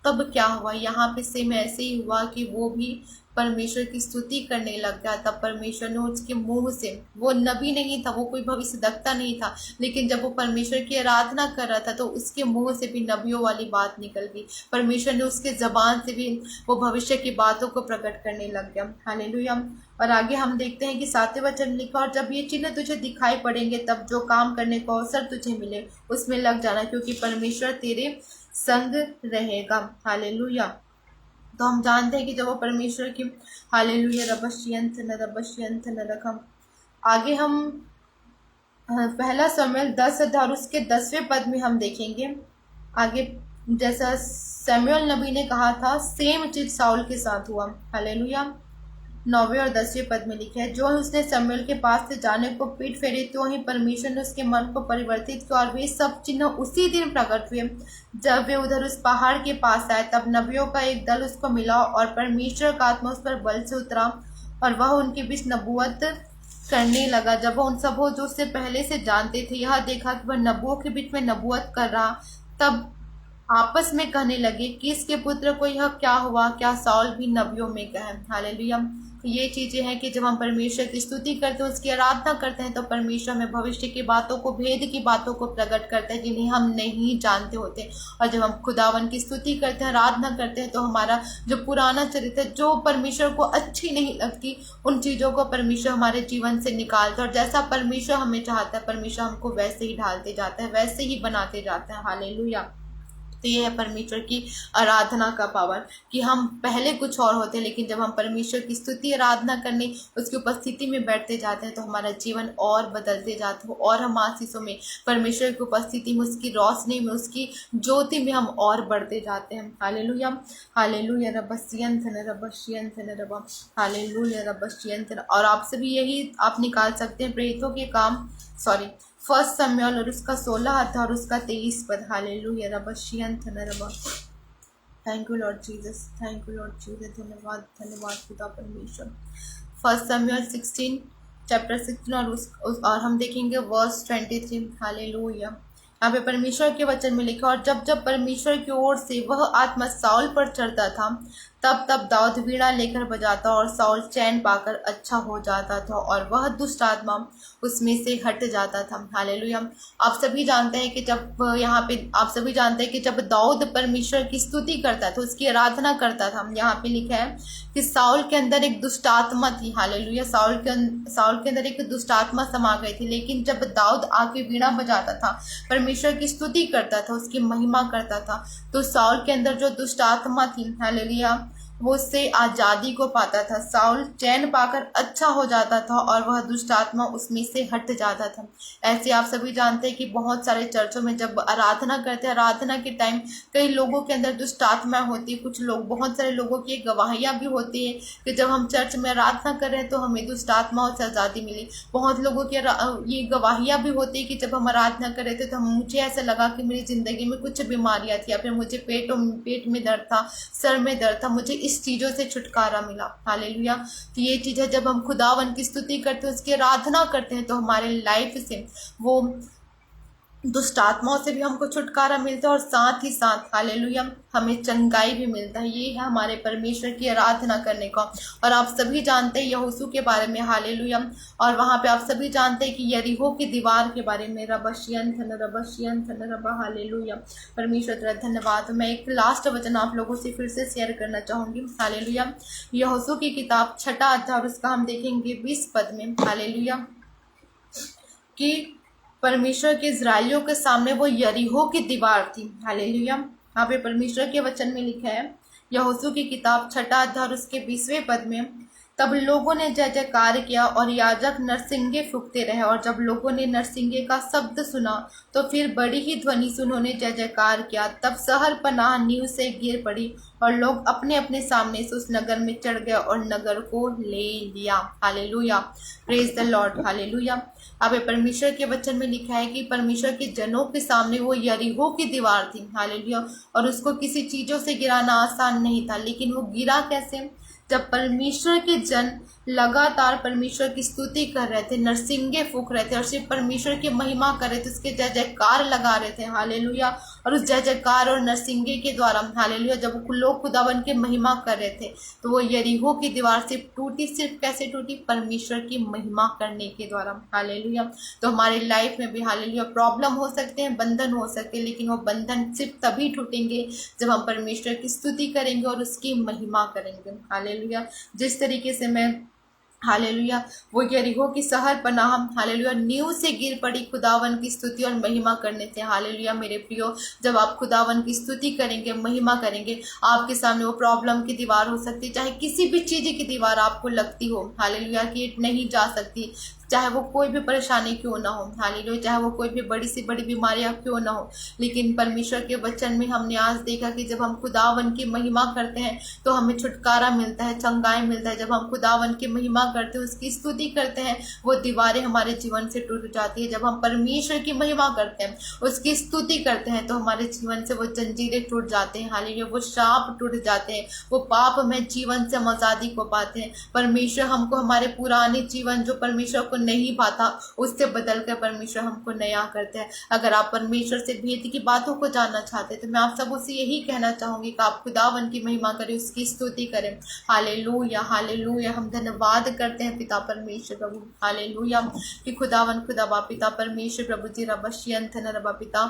तब क्या हुआ, यहाँ पे सेम ऐसे ही हुआ कि वो भी परमेश्वर की स्तुति करने लग गया। तब परमेश्वर ने उसके मुंह से, वो नबी नहीं था, वो कोई भविष्यद्वक्ता नहीं था, लेकिन जब वो परमेश्वर की आराधना कर रहा था तो उसके मुंह से भी नबियों वाली बात निकल गई। परमेश्वर ने उसके जबान से भी वो भविष्य की बातों को प्रकट करने लग गया, हालेलुया। और आगे हम देखते हैं कि 7वें वचन लिखा, और जब ये चिन्ह तुझे दिखाई पड़ेंगे तब जो काम करने को अवसर तुझे मिले उसमें लग जाना, क्योंकि परमेश्वर तेरे संग रहेगा, हालेलुया। तो हम जानते हैं कि जब वो परमेश्वर की, हालेलुया, रबश्यंत न रकम। आगे हम पहला शमूएल 10 और उसके 10वें पद में हम देखेंगे आगे, जैसा शमूएल नबी ने कहा था सेम चीज साउल के साथ हुआ, हालेलुया। 9वें और 10वें पद में लिखा है, जो उसने शमूएल के पास से जाने को पीठ फेरी तो ही परमेश्वर ने उसके मन को परिवर्तित किया, और वे सब चिन्ह उसी दिन प्रकट हुए जब वे उधर उस पहाड़ के पास आए। तब नबियों का एक दल उसको मिला और परमेश्वर का आत्मा उस पर बल से उतरा और वह उनके बीच नबूवत करने लगा। जब वह उन सबों जो उससे पहले से जानते थे यह देखा कि वह नबुओं के बीच में नबूवत कर रहा, तब आपस में कहने लगे कि इसके पुत्र को यह क्या हुआ, क्या साउल भी नबियों में का है, हालेलुया। ये चीजें हैं कि जब हम परमेश्वर की स्तुति करते हैं, उसकी आराधना करते हैं, तो परमेश्वर में भविष्य की बातों को, भेद की बातों को प्रकट करते हैं जिन्हें हम नहीं जानते होते। और जब हम खुदावन की स्तुति करते हैं, आराधना करते हैं, तो हमारा जो पुराना चरित्र, जो परमेश्वर को अच्छी नहीं लगती, उन चीजों को परमेश्वर हमारे जीवन से निकालता है, और जैसा परमेश्वर हमें चाहता है परमेश्वर हमको वैसे ही ढालते जाता है, वैसे ही बनाते जाता है, हालेलुया। तो ये है परमेश्वर की आराधना का पावर कि हम पहले कुछ और होते, लेकिन जब हम परमेश्वर की स्तुति आराधना करने उसकी उपस्थिति में बैठते जाते हैं तो हमारा जीवन और बदलते जाता है और हम आशीषों में, परमेश्वर की उपस्थिति में, उसकी रोशनी में, उसकी ज्योति में हम और बढ़ते जाते हैं। हालेलुया, हालेलुया, रबस्यंथन रबस्यंथन रब, हालेलुया रबस्यंथन। और आप सभी यही आप निकाल सकते हैं प्रेरितों के काम, सॉरी, 1 शमूएल और उसका 16 अध्याय और उसका 23 पद। हालेलुया रबस्यंथन रब। Thank you Lord Jesus, thank you Lord Jesus, धन्यवाद धन्यवाद पिता परमेश्वर। 1 शमूएल 16 चैप्टर 16 और हम देखेंगे वर्स 23। हालेलुया। यहाँ पे परमेश्वर के वचन में लिखा, और जब जब परमेश्वर की ओर से वह आत्मा साउल पर चढ़ता था तब तब दाऊद वीणा लेकर बजाता और साउल चैन पाकर अच्छा हो जाता था और वह दुष्ट आत्मा उसमें से हट जाता था। हालेलुया। आप सभी जानते हैं कि जब यहाँ पे आप सभी जानते हैं कि जब दाऊद परमेश्वर की स्तुति करता था, उसकी आराधना करता था, यहाँ पे लिखा है कि साउल के अंदर एक दुष्ट आत्मा थी। हालेलुया। साउल के अंदर एक दुष्ट आत्मा समा गई थी, लेकिन जब दाऊद आके वीणा बजाता था, परमेश्वर की स्तुति करता था, उसकी महिमा करता था, तो साउल के अंदर जो दुष्ट आत्मा थी, हालेलुया, वो उससे आज़ादी को पाता था। साउल चैन पाकर अच्छा हो जाता था और वह दुष्ट आत्मा उसमें से हट जाता था। ऐसे आप सभी जानते हैं कि बहुत सारे चर्चों में जब आराधना करते हैं, आराधना के टाइम कई लोगों के अंदर दुष्ट आत्मा होती है। कुछ लोग, बहुत सारे लोगों की गवाहियाँ भी होती है कि जब हम चर्च में आराधना कर रहे हैं तो हमें दुष्ट आत्माओं से आज़ादी मिली। बहुत लोगों की ये गवाहियाँ भी होती है कि जब हम आराधना कर रहे थे तो मुझे ऐसा लगा कि मेरी ज़िंदगी में कुछ बीमारियाँ थी, या फिर मुझे पेट में दर्द था, सर में दर्द था, मुझे इस चीज़ों से छुटकारा मिला। हालेलुया। तो ये चीज़ है, जब हम खुदावन की स्तुति करते हैं, उसकी आराधना करते हैं, तो हमारे लाइफ से वो दुष्ट आत्माओं से भी हमको छुटकारा मिलता है और साथ ही साथ, हालेलुया, हमें चंगाई भी मिलता है। ये है हमारे परमेश्वर की आराधना करने का। और आप सभी जानते हैं यहोशू के बारे में, हालेलुया, और वहाँ पे आप सभी जानते हैं कि यरीहो की दीवार के बारे में, रबशियंथन रबा, हालेलुया। परमेश्वर तेरा धन्यवाद। मैं एक लास्ट वचन आप लोगों से फिर से शेयर करना चाहूँगी। हालेलुया। यहोशू की किताब 6 अध्याय उसका हम देखेंगे 20 पद में। हालेलुया। कि परमेश्वर के इजराइलियों के सामने वो यरीहो की दीवार थी। हालेलुया। यहाँ पे परमेश्वर के वचन में लिखा है, यहोशू की किताब 6 अध्याय उसके 20वें पद में, तब लोगों ने जय जयकार किया और याजक नरसिंगे फूंकते रहे, और जब लोगों ने नरसिंगे का शब्द सुना तो फिर बड़ी ही ध्वनि से उन्होंने जय जयकार किया। तब शहर पनाह नींव से गिर पड़ी और लोग अपने अपने सामने से उस नगर में चढ़ गए और नगर को ले लिया। Hallelujah. Praise the Lord. Hallelujah. अब परमेश्वर के वचन में लिखा है कि परमेश्वर के जनों के सामने वो यरीहो की दीवार थी। हालेलुया। और उसको किसी चीजों से गिराना आसान नहीं था, लेकिन वो गिरा कैसे? जब परमेश्वर के जन लगातार परमेश्वर की स्तुति कर रहे थे, नरसिंगे फूंक रहे थे और सिर्फ परमेश्वर की महिमा कर रहे थे, उसके जय जयकार लगा रहे थे। हालेलुया। और उस जय जयकार और नरसिंगे के द्वारा, हालेलुया, जब लोग खुदावन की महिमा कर रहे थे तो वो यरीहो की दीवार सिर्फ टूटी। सिर्फ कैसे टूटी? परमेश्वर की महिमा करने के द्वारा। हालेलुया। तो हमारी लाइफ में भी, हालेलुया, प्रॉब्लम हो सकते हैं, बंधन हो सकते हैं, लेकिन वो बंधन सिर्फ तभी टूटेंगे जब हम परमेश्वर की स्तुति करेंगे और उसकी महिमा करेंगे। हालेलुया। जिस तरीके से मैं, हालेलुया, वो यरीहो की शहर पनाह, हालेलुया, नींव से गिर पड़ी खुदावन की स्तुति और महिमा करने से। हालेलुया। मेरे प्रियो, जब आप खुदावन की स्तुति करेंगे, महिमा करेंगे, आपके सामने वो प्रॉब्लम की दीवार हो सकती है, चाहे किसी भी चीज़ की दीवार आपको लगती हो, हालेलुया, कि नहीं जा सकती, चाहे वो कोई भी परेशानी क्यों ना हो, हालेलुया, चाहे वो कोई भी बड़ी से बड़ी बीमारियां क्यों ना हो, लेकिन परमेश्वर के वचन में हमने आज देखा कि जब हम खुदावन की महिमा करते हैं तो हमें छुटकारा मिलता है, चंगाई मिलता है। जब हम खुदावन की महिमा करते हैं, उसकी स्तुति करते हैं, वो दीवारें हमारे जीवन से टूट जाती है। जब हम परमेश्वर की महिमा करते हैं, उसकी स्तुति करते हैं, तो हमारे जीवन से वो जंजीरें टूट जाते हैं, हालेलुया, वो शाप टूट जाते हैं, वो पाप में जीवन से हम आज़ादी को पाते हैं। परमेश्वर हमको हमारे पुराने जीवन जो परमेश्वर को नहीं पाता, उससे बदल कर परमेश्वर हमको नया करते हैं। अगर आप परमेश्वर से भेद की बातों को जानना चाहते हैं तो मैं आप सबों से यही कहना चाहूंगी कि आप खुदावन की महिमा करें, उसकी स्तुति करें। Hallelujah, hallelujah. हम धन्यवाद करते हैं पिता परमेश्वर प्रभु, हालेलुया, कि खुदावन खुदा पिता परमेश्वर प्रभु जी रबशियंथन रबा पिता,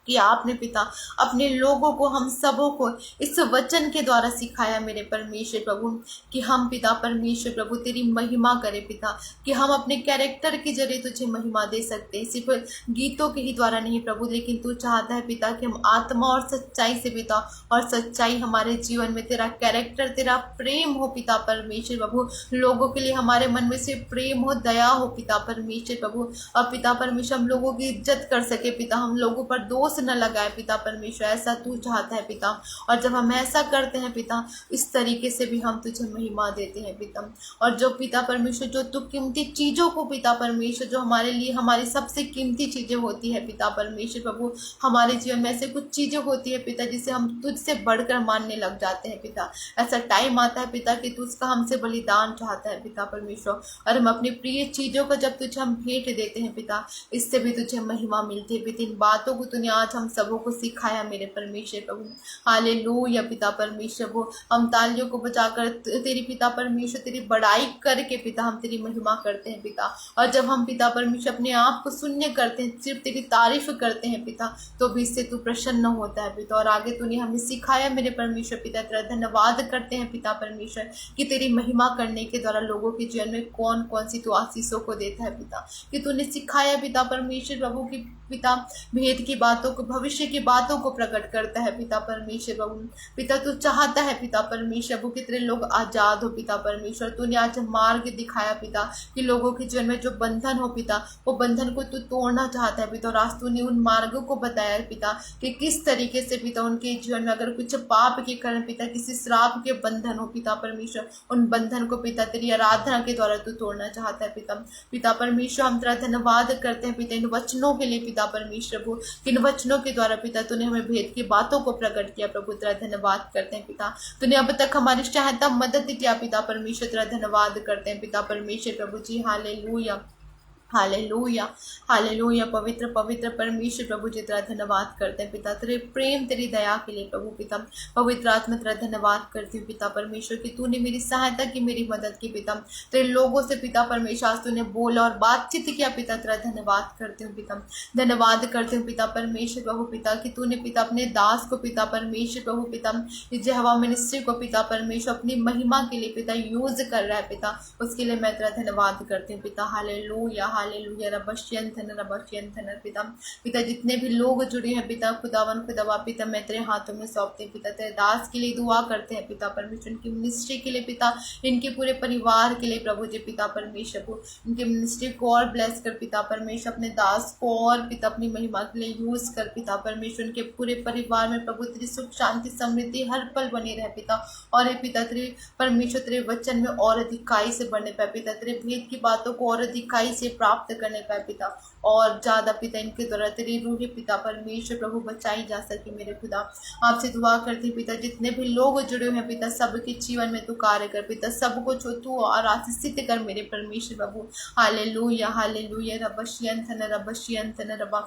कि आपने पिता अपने लोगों को, हम सबों को इस वचन के द्वारा सिखाया मेरे परमेश्वर प्रभु, कि हम पिता परमेश्वर प्रभु तेरी महिमा करें पिता, कि हम अपने कैरेक्टर के जरिए तुझे महिमा दे सकते हैं, सिर्फ गीतों के ही द्वारा नहीं प्रभु, लेकिन तू चाहता है पिता कि हम आत्मा और सच्चाई से पिता, और सच्चाई हमारे जीवन में तेरा कैरेक्टर, तेरा प्रेम हो पिता परमेश्वर प्रभु, लोगों के लिए हमारे मन में से प्रेम हो, दया हो पिता परमेश्वर प्रभु, और पिता परमेश्वर हम लोगों की इज्जत कर सके पिता, हम लोगों पर दोष न लगाए पिता परमेश्वर, ऐसा तू चाहता है पिता। और जब हम ऐसा करते हैं पिता, इस तरीके से भी हम तुझे महिमा देते हैं पिता। और जो पिता परमेश्वर, जो तू कीमती चीजों को पिता परमेश्वर, जो हमारे लिए हमारी सबसे कीमती चीजें होती है पिता परमेश्वर प्रभु, हमारे जीवन में ऐसे कुछ चीजें होती है पिता जिसे हम तुझसे बढ़कर मानने लग जाते हैं पिता। ऐसा टाइम आता है पिता कि तू उसका हमसे बलिदान चाहता है पिता परमेश्वर, और हम अपनी प्रिय चीजों का जब तुझे हम भेंट देते हैं पिता, इससे भी तुझे महिमा मिलती है पिता। इन बातों को तूने आज हम सबों को सिखाया मेरे परमेश्वर प्रभु, हालेलुया पिता परमेश्वर प्रभु। हम तालियों को बजाकर तेरी पिता परमेश्वर तेरी बड़ाई करके पिता हम तेरी महिमा करते हैं पिता। और जब हम पिता परमेश्वर अपने आप को शून्य करते हैं, सिर्फ तेरी तारीफ करते हैं पिता, तो भी इससे तू प्रसन्न होता है पिता। और आगे तूने हमें सिखाया मेरे परमेश्वर पिता, तेरा धन्यवाद करते हैं पिता परमेश्वर, कि तेरी महिमा करने के द्वारा लोगों के जीवन में कौन कौन सी तू आशीषों को देता है पिता, कि तूने सिखाया पिता परमेश्वर प्रभु की पिता भेद की बातों को, भविष्य की बातों को प्रकट करता है पिता परमेश्वर प्रभु। पिता तू चाहता है पिता परमेश्वर प्रभु कि तेरे लोग आजाद हो पिता परमेश्वर। तूने आज मार्ग दिखाया पिता, कि लोगों के जीवन में जो बंधन हो पिता, वो बंधन को तू तोड़ना चाहता है पिता। और आज तूने उन मार्गों को बताया पिता, कि किस तरीके से पिता उनके जीवन में अगर कुछ पाप के कारण पिता, किसी श्राप के बंधन हो पिता परमेश्वर, उन बंधन को पिता तेरी आराधना के द्वारा तू तोड़ना चाहता है पिता। पिता परमेश्वर हम तेरा धन्यवाद करते हैं पिता इन वचनों के लिए पिता परमेश्वर प्रभु, इन वचनों के द्वारा पिता तूने हमें भेद की बातों को प्रकट किया प्रभु, तेरा धन्यवाद करते हैं पिता। तूने अब तक हमारी सहायता मदद किया पिता परमेश्वर, तेरा धन्यवाद करते हैं पिता परमेश्वर प्रभु जी। हालेलुया हालेलुया हालेलुया, पवित्र पवित्र परमेश्वर प्रभु जी तेरा धन्यवाद करते हैं पिता, तेरे प्रेम तेरी दया के लिए प्रभु पिता। पवित्र आत्मा तेरा धन्यवाद करती हूँ पिता परमेश्वर कि तूने मेरी सहायता की, मेरी मदद की पिता। तेरे लोगों से पिता परमेश्वर आज तूने बोला और बातचीत किया पिता, तेरा धन्यवाद करती हूँ पिता। धन्यवाद करती हूँ पिता परमेश्वर प्रभु पिता, कि तूने पिता अपने दास को पिता परमेश्वर प्रभु पिता, यहोवा मिनिस्ट्री को पिता परमेश्वर अपनी महिमा के लिए पिता यूज कर रहा है पिता, उसके लिए मैं तेरा धन्यवाद करती हूँ पिता। हालेलुया हालेलुया, रबश्यंथन पिता। पिता जितने भी लोग जुड़े हैं पिता, खुदावन खुदावा पिता, मैं तेरे हाथों में सौंपते हैं पिता। तेरे दास के लिए दुआ करते हैं पिता परमेश्वर, इनकी मिनिस्ट्री के लिए पिता, इनके पूरे परिवार के लिए प्रभु जी पिता परमेश्वर को, इनके मिनिस्ट्री को और ब्लेस कर पिता परमेश्वर, अपने दास को और पिता अपनी महिमा के लिए यूज कर पिता परमेश्वर। उनके पूरे परिवार में प्रभु तेरी सुख शांति समृद्धि हर पल बनी रहे पिता। और ये पिता तेरे परमेश्वर तेरे वचन में और अधिकाई से बढ़ने पाए पिता, तेरे भेद की बातों को और अधिकाई से प्राप्त करने पाए पिता, और ज्यादा पिता इनके द्वारा तेरी रूह पिता परमेश्वर प्रभु बचाई जा सके मेरे खुदा। आपसे दुआ करती पिता, जितने भी लोग जुड़े हुए हैं पिता, सबके जीवन में तू कार्य कर पिता, सबको छो तू और आशीषित कर मेरे परमेश्वर प्रभु। हालेलुया हालेलुया, रबशियंथन रबा,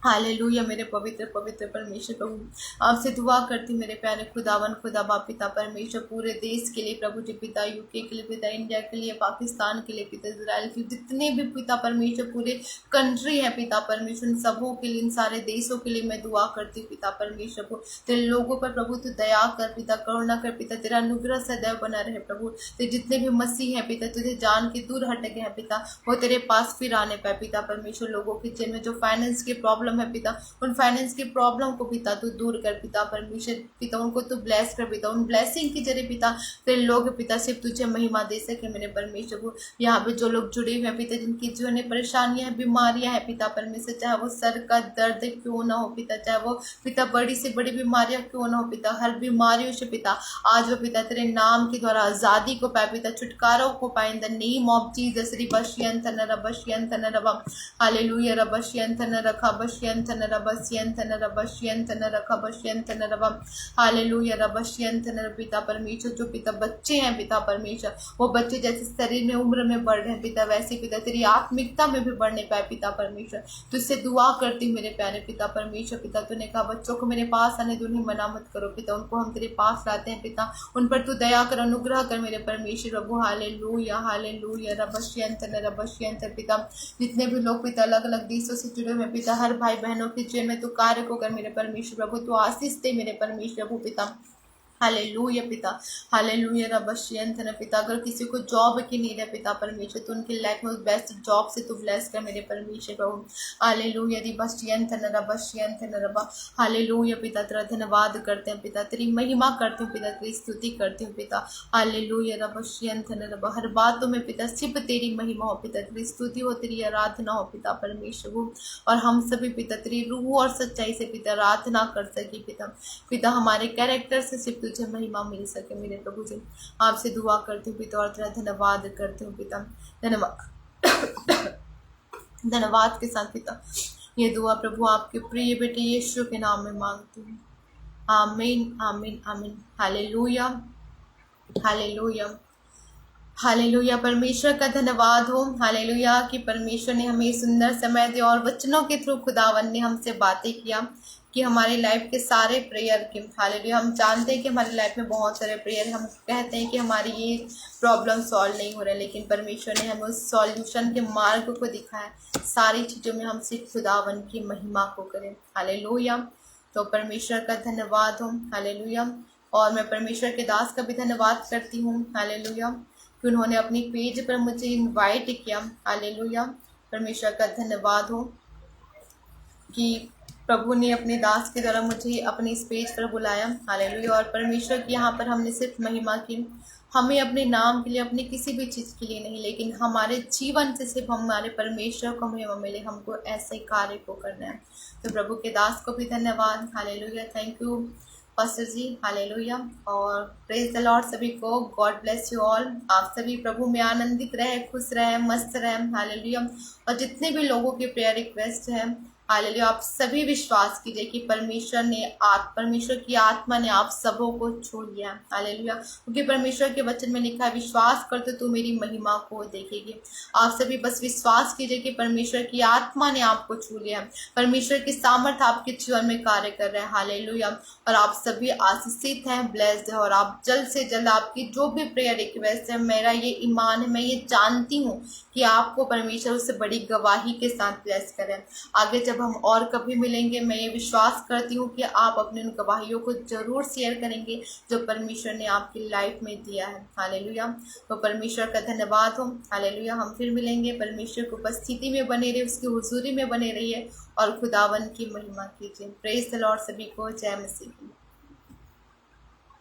हालेलुया मेरे पवित्र पवित्र परमेश्वर प्रभु। आपसे दुआ करती मेरे प्यारे खुदावन खुदा बाप पिता परमेश्वर, पूरे देश के लिए प्रभु जी पिता, यूके के लिए पिता, इंडिया के लिए, पाकिस्तान के लिए पिता, इजराइल के जितने भी पिता परमेश्वर पूरे कंट्री है पिता परमेश्वर, इन सबों के लिए, इन सारे देशों के लिए मैं दुआ करती हूँ पिता परमेश्वर को। तेरे लोगों पर प्रभु तू दया कर पिता, करुणा कर पिता, तेरा अनुग्रह सदैव बना रहे प्रभु। तेरे जितने भी मसीह है पिता, तुझे जान के दूर हट गए हैं पिता, वो तेरे पास फिर आने पाए पिता परमेश्वर। लोगों के जिनमें जो फाइनेंस की प्रॉब्लम है पिता, उन फाइनेंस की प्रॉब्लम को पिता तू दूर कर पिता परमेश्वर पिता, उनको तू ब्लेस कर पिता, उन ब्लेसिंग के जरिए पिता तेरे लोग पिता सिर्फ तुझे महिमा दे सके मेरे परमेश्वर को। यहाँ पे जो लोग जुड़े हुए हैं पिता, जिनकी जो है परेशानियां हैं, बीमारियां हैं पिता परमेश्वर, चाहे वो सर का दर्द क्यों ना हो पिता, चाहे वो पिता बड़ी से बड़ी बीमारियां क्यों ना हो पिता, हर बीमारियों से पिता आज वो पिता तेरे नाम के द्वारा आजादी को पाए पिता, छुटकारा को पाए in the name of Jesus. रिबशियंथन रबशियंथन रबा, हालेलुया, रबशियंथन रखा बशियंथन रबशियंथन रबशियंथन रखा बशियंथन रबा, हालेलुया, रबशियंथन पिता परमेश्वर। जो पिता बच्चे हैं पिता परमेश्वर, वो बच्चे जैसे शरीर में उम्र में बढ़ रहे हैं पिता, वैसे पिता तेरी आत्मिकता में भी बढ़ने पाए पिता परमेश्वर। तुझसे दुआ करती मेरे प्यारे पिता परमेश्वर पिता, तूने कहा बच्चों को मेरे पास आने दो, उन्हें मना मत करो पिता, उनको हम तेरे पास लाते हैं पिता, उन पर तू दया कर, अनुग्रह कर मेरे परमेश्वर प्रभु। हालेलुया हालेलुया, रबशियंथन पिता। जितने भी लोग पिता अलग अलग देशों से जुड़े हुए पिता, हर भाई भाई बहनों के जीवन में तू कार्य को कर मेरे परमेश्वर प्रभु, तू आशीष दे मेरे परमेश्वर प्रभु पिता। हालेलुया पिता, हालेलुया रबशियंतन पिता। अगर किसी को जॉब की नीड है पिता परमेश्वर, तो उनकी लाइफ में बेस्ट जॉब से तू ब्लेस कर मेरे परमेश्वर प्रभु। हालेलुया रिबशियंतन रबशियंतन रबा। हालेलुया पिता, तेरा धन्यवाद करते हैं पिता, तेरी महिमा करते हैं पिता, तेरी स्तुति करते हैं पिता। हालेलुया रबशियंतन रबा। हर बातों में पिता सिर्फ तेरी महिमा हो पिता, तेरी स्तुति हो, तेरी आराधना हो पिता परमेश्वर प्रभु। और हम सभी पिता तेरी रूह और सच्चाई से पिता आराधना कर सके पिता। पिता हमारे कैरेक्टर से सिर्फ तुझे महिमा मिल सके मेरे प्रभु जी। आपसे दुआ करती हूँ पिता और तेरा धन्यवाद करती हूँ पिता। धन्यवाद धन्यवाद के साथ पिता ये दुआ प्रभु आपके प्रिय बेटे यीशु के नाम में मांगती हूँ। आमीन आमीन आमीन। Hallelujah hallelujah hallelujah. परमेश्वर का धन्यवाद हो। हालेलुया कि परमेश्वर ने हमें सुंदर समय दिया और वचनों के थ्रू खुदावन ने हमसे बातें किया कि हमारी लाइफ के सारे प्रेयर के। हालेलुया। हम जानते हैं कि हमारी लाइफ में बहुत सारे प्रेयर, हम कहते हैं कि हमारी ये प्रॉब्लम सॉल्व नहीं हो रहा है, लेकिन परमेश्वर ने हमें उस सॉल्यूशन के मार्ग को दिखाया। सारी चीज़ों में हम सिर्फ खुदावन की महिमा को करें। हालेलुया। तो परमेश्वर का धन्यवाद हो। हालेलुया। और मैं परमेश्वर के दास का भी धन्यवाद करती हूँ। हालेलुया कि उन्होंने अपनी पेज पर मुझे इनवाइट किया। हालेलुया। परमेश्वर का धन्यवाद हो कि प्रभु ने अपने दास के द्वारा मुझे अपने इस पेज पर बुलाया। हालेलुया। और परमेश्वर की यहाँ पर हमने सिर्फ महिमा की। हमें अपने नाम के लिए, अपनी किसी भी चीज़ के लिए नहीं, लेकिन हमारे जीवन से सिर्फ हमारे परमेश्वर को महिमा मिले, हमको ऐसे कार्य को करना है। तो प्रभु के दास को भी धन्यवाद। Hallelujah. Thank you pastor ji. Hallelujah. और प्रेज द लॉर्ड सभी को। God bless you all. आप सभी प्रभु में आनंदित रहे, खुश रहे, मस्त रहे। हालेलुया। और जितने भी लोगों के प्रेयर रिक्वेस्ट है, हालेलुया, आप सभी विश्वास कीजिए कि परमेश्वर की आत्मा ने आप सबों को छू लिया। हालेलुया। क्योंकि परमेश्वर के वचन में लिखा है, विश्वास करते तो मेरी महिमा को देखेगी। आप सभी बस विश्वास कीजिए कि परमेश्वर की आत्मा ने आपको छू लिया। परमेश्वर की सामर्थ आपके जीवन में कार्य कर रहा है। हालेलुया। और आप सभी आशीषित हैं, ब्लेस्ड है। और आप जल्द से जल्द आपकी जो भी प्रेयर रिक्वेस्ट है, मेरा ये ईमान है, मैं ये जानती हूँ कि आपको परमेश्वर उससे बड़ी गवाही के साथ ब्लेस करें। आगे जब हम और कभी मिलेंगे, मैं ये विश्वास करती हूँ कि आप अपने उन गवाहियों को जरूर शेयर करेंगे जो परमेश्वर ने आपकी लाइफ में दिया है। हालेलुया। तो परमेश्वर का धन्यवाद हो। हालेलुया। हम फिर मिलेंगे। परमेश्वर की उपस्थिति में बने रहिए, उसकी हुजूरी में बने रहिए और खुदावन की महिमा कीजिए। प्रेज द लॉर्ड सभी को। जय मसीह।